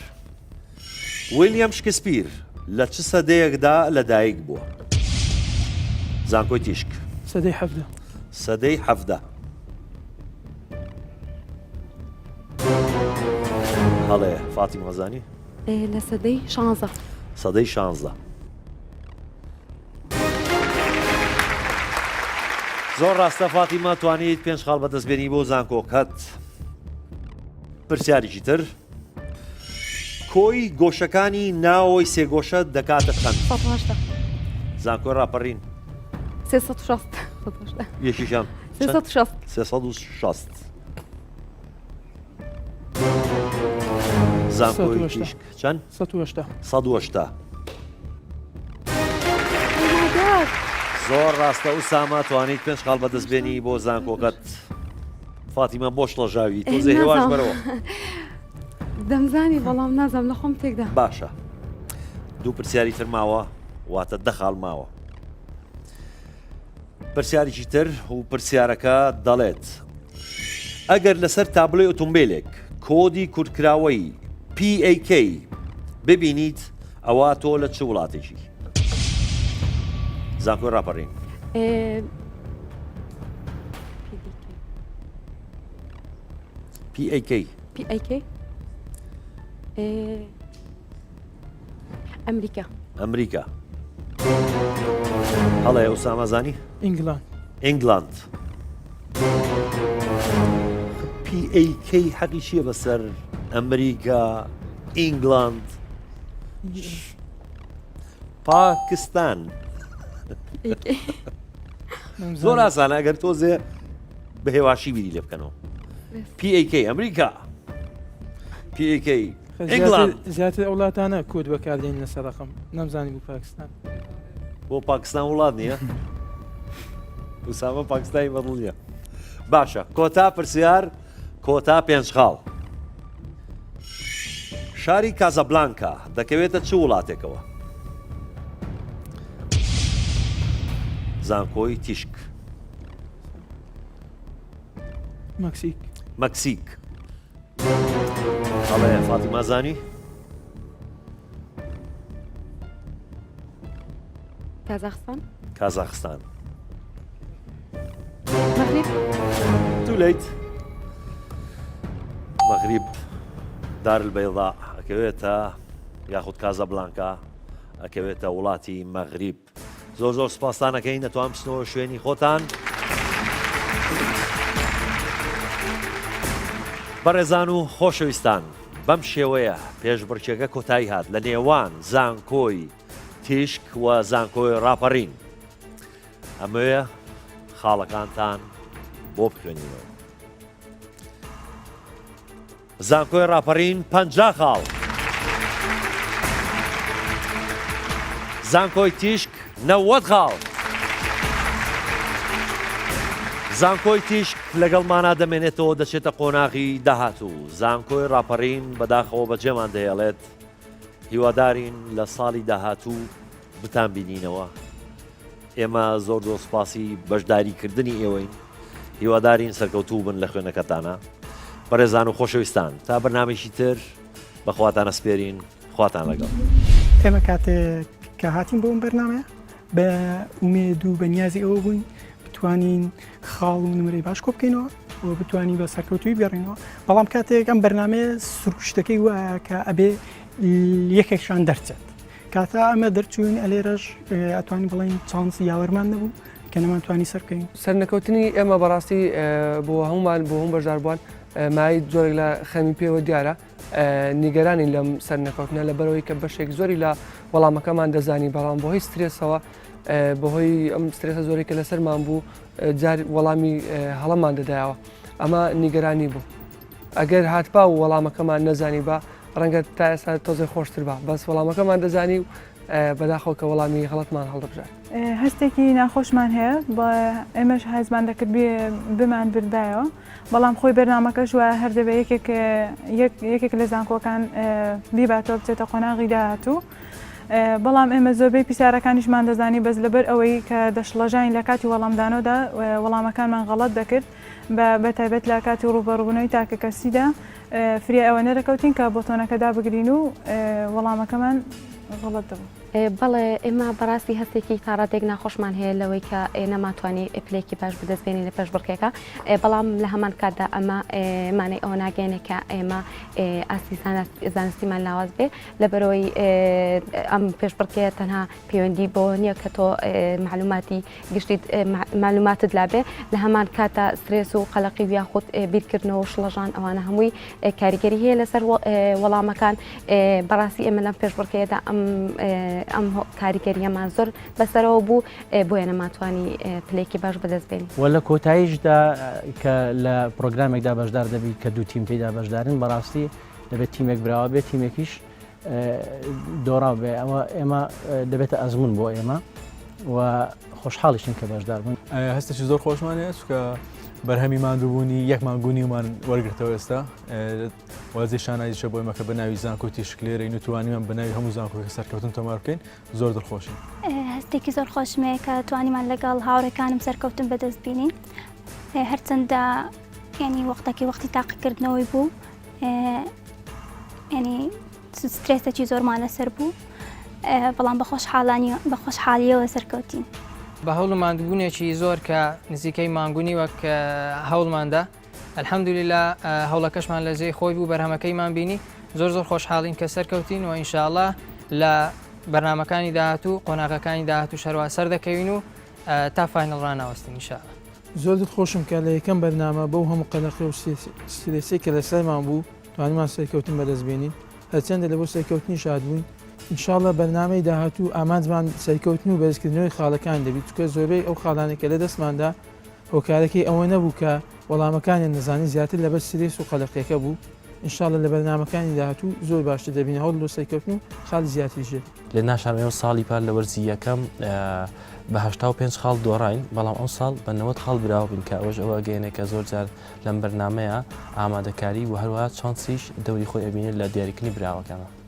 ویلیام شکسپیر لە چ سەدەیەکدا لەدایک بووە؟ زانکۆی تیشک سەدەی حەفدە سەدەی حەفدە هەڵەیە فاتیمە غەزانی لە سەدەی 16 سەدەی 16 زۆر ڕاستە فاتیمە توانیت 5 خاڵ بەدەستبێنی بۆ زانکۆکەت پرسیارێکی تر کۆی گۆشەکانی ناوەوەی سێگۆشە دەکاتە چەند؟ زانکۆی ڕاپەڕین 360 یەکیشان 360 زانکۆی تیشک چەند؟ 180 زۆر ڕاستە ئوسامە توانیت 5 خاڵ بەدەستبێنی بۆ زانکۆکەت فاتیمە بۆ شڵەژاوی تۆ هێواش بەرەوە دەمزانی بەڵام نازام لە خۆم تێکدا باشە دوو پرسیاری تر ماوە واتە 10 خاڵ ماوە پرسیارێکی تر و پرسیارەکە دەڵێت ئەگەر لەسەر تابلۆی ئۆتۆمبیلێک کۆدی کورتکراوەی PAK ببینیت ئەوە تۆ لە چ وڵاتێکی؟ زانکۆی ڕاپەڕین PAK ئەمریکا ئەمریکا هەڵەیە ئوسامە زانی؟ ئینگلاند PAK حەقی چییە بەسەر ئەمریکا ئینگلاند پاکستان زۆر ئاسانە ئەگەر تۆزێ بە هێواشی بیری لێ بکەنەوە PAK ئەمریکا PAK ئینگلاند زیاتر وڵاتانە کۆد بەکاردێن لەسەر ڕقم نەمزانی بوو پاکستان بۆ پاکستان وڵات نییە ئوسامە پاکستانی بەدڵ نییە باشە کۆتا پرسیار کۆتا 5 خاڵ شاری کازابلانکا دەکەوێتە چ وڵاتێکەوە؟ زانکۆی تیشک مەکسیک هەڵەیە فاتیمە زانی؟ کازاخستان توولەیت مەغریب دارالبەیضا ئەکەوێتە یاخود کازابلانکا ئەکەوێتە وڵاتی مەغریب زۆر زۆر سپاسانەکەی نەتوان بچنەوە شوێنی خۆتان بەڕێزان و خۆشەویستان بەم شێوەیە پێشبڕکێکە کۆتایی هات لە نێوان زانکۆی تیشک و زانکۆی ڕاپەڕین ئەمەیە خاڵەکانتان بۆ بخوێنینەوە زانکۆی ڕاپەڕین 50 خاڵ زانکۆی تیشک 90 خاڵ زانکۆی تیشک لەگەڵمانە دەمێنێتەوە دەچێتە قۆناغی داهاتوو زانکۆی ڕاپەڕین بەداخەوە بەجێمان دەهێڵێت هیوادارین لە ساڵی داهاتوو بتان بینینەوە ئێمە زۆر زۆر سوپاسی بەشداریکردنی ئێوەین هیوادارین سەرکەوتوو بن لە خوێنەکەتانە بەڕێزان و خۆشەویستان تا بەرنامێکی تر بەخواتانە سپێرین خواتان لەگەڵ ئێمە کاتێک کە هاتین بۆ ئەم بەرنامەیە بە ئومێد و بەنیازی ئەوە بووین بتوانین خاڵ و نمرەی باش کۆ بکەینەوە و بتوانین بە سەرکەوتوی بگەڕینەوە بەڵام کاتێک ئەم بەرنامەیە سروشتەکەی وایە کە ئەبێ یەکێکشان دەرچێت کاتا ئەمە دەرچوون ئەلێرەش ئەتوانی بڵین چانسی یاوەرمان نەبوو کە نەمانتوانی سەرکەین سەرنەکەوتنی ئێمە بەڕاستی بۆ هەمومان بۆ هەم بەشداربووان مای زۆرێک لە خەمی پێوە دیارە نیگەرانی لەم سەرنەکەوتنە لە بەرەوەی کە بەشێک زۆری لە وەڵامەکەمان دەزانی بەڵام بۆ هۆی سترێسەوە بەهۆی ئەم سترێسە زۆری کە لەسەرمان بوو جار وەڵامی هەڵەمان دەدایەوە ئەمە نیگەرانی بوو ئەگەر هاتپا و وەڵامەکەمان نەزانی بە ڕەنگە تا ئێستا تۆزێ خۆشتر بە بەس وەڵامەکەمان دەزانی و بەداخەوە کە وەڵامی غەڵەتمان هەڵدەبژات هەستێکی ناخۆشمان هەیە بە ئێمەش حەزمان دەکرد بمان بردایەوە بەڵام خۆی بەرنامەکەش وە هەر دەبێت یەکێک لە زانکۆکان بیباتەوە بچێتە قۆناغی داهاتوو بەڵام ئێمە زۆربەی پیسارەکانیشمان دەزانی بەس لەبەر ئەوەی کە دەشڵەژین لە کاتی وەڵامدانەوەدا وەڵامەکانمان غەڵەت دەکرد بە تایبەت لە کاتی ڕوبەڕوونەوەی تاکە کەسیدا فری ئەوە نەرەکەوتین کە بۆتۆنەکەدا بگرین و وەڵامەکەمان غەڵەت دەبوو. بەڵێ ئێمە بەڕاستی هەستێکی تاڕاتێک ناخۆشمان هەیە لەوەی کە نەماتوانی پلێکی باش بدەستبێنین لە پێش بڕکێکە بەڵام لە هەمان کاتدا ئەمە مانەی ئەوە ناگەێنێ کە ئێمە ئاسی زانستیمان لاواز بێ لەبەرەوەی ئەم پێشبڕکێ تەنها پەیوەندی بۆ نییە کە تۆ معلوماتی گشتی معلوماتت لابێ لە هەمان کاتە سترێس و قەلەقی یاخود بیرکردنەوە و شڵەژان ئەوانە هەمووی کاریگەری هەیە لەسەر وەڵامەکان بەڕاستی ئێمە لەم پێشبڕکێدا ئەم کاریگەریەمان زۆر بەسەرەوە بوو بۆیە نەماتوانی پلێکی باش بەدەستبێن وە لە کۆتاییشدا کە لە پرۆگرامێکدا بەشدار دەبی کە دوو تیم تێدا بەشدارن بەڕاستی دەبێت تیمێک براوە بێت تیمێکیش دۆڕاو بێ ئەوە ئێمە دەبێتە ئەزمون بۆ ئێمە و خۆشحاڵیشن کە بەشدار بن هەستێکی زۆر خۆشمانێ چکە بەرهەمی مادووبوونی یەک مانگونی ومان وەرگرتەوە ئێستا وازی شانایشە بۆ ئێمە کە بەناوی زانکۆتی شکلێرەی نتوانیمان بەناوی هەموو زانکۆی سەرکەوتن تۆمار بکەین زۆر دڵخۆشین هەستێکی زۆر خۆشمەیە کە توانیمان لەگەڵ هاوڕێکانم سەرکەوتن بەدەست بینین هەرچەندە ینی وەختێکی وەختی تاقیکردنەوەی بوو ینی سترێسێکی زۆرمان لەسەر بوو بەڵام بە خۆشحاڵیەوە سەرکەوتین بە هەوڵ و ماندبوونێکی زۆر کە نزیکەی مانگونی وەک هەوڵماندا ئەلحەمدولیلا هەوڵەکەشمان لە جێی خۆی بوو بەرهەمەکەیمان بینی زۆر ئاڵین کە سەرکەوتین و ئینشاءڵڵا لە بەرنامەکانی داهاتوو قۆناغەکانی داهاتوو شەروا سەر دەکەوین و تا فاینەڵ ڕاناوەستین ئینشاءڵڵا زۆر دڵخۆشم کە لە یەکەم بەرنامە بەو هەموو قەلەقی و سترێسی کە لەسەرمان بوو توانیمان سەرکەوتن بەدەستبێنین هەرچەندە لە بۆ سەرکەوتنی شاد بووین ئینشاءڵڵا بەرنامەی داهاتوو ئامانجمان سەرکەوتن و بەرزکردنەوەی خاڵەکان دەبێت چکە زۆربەی ئەو خاڵانێکە لە دەستماندا هۆکارەکەی ئەوە نەبوو کە وەڵامەکانی نەزانی زیاتر لەبەر سترێس و قەلەقیەکە بوو ئینشاءڵڵا لە بەرنامەکانی داهاتوو زۆر باشتر دەبین هەوڵ لۆ سەرکەوتن و خاڵ زیاتریژێت لێ ناشارمەوە ساڵی پار لە وەرزی یەکەم بە 85 خاڵ دۆڕین بەڵام ئەم ساڵ بە 90 خاڵ براوە بین کە ئەوەش ئەوە گەیەنێکە زۆر جار لەم بەرنامەیە ئامادەکاری و هەروەها چانسیش دەوری خۆی ئەبینێت لە دیاریکردنی براوەکانە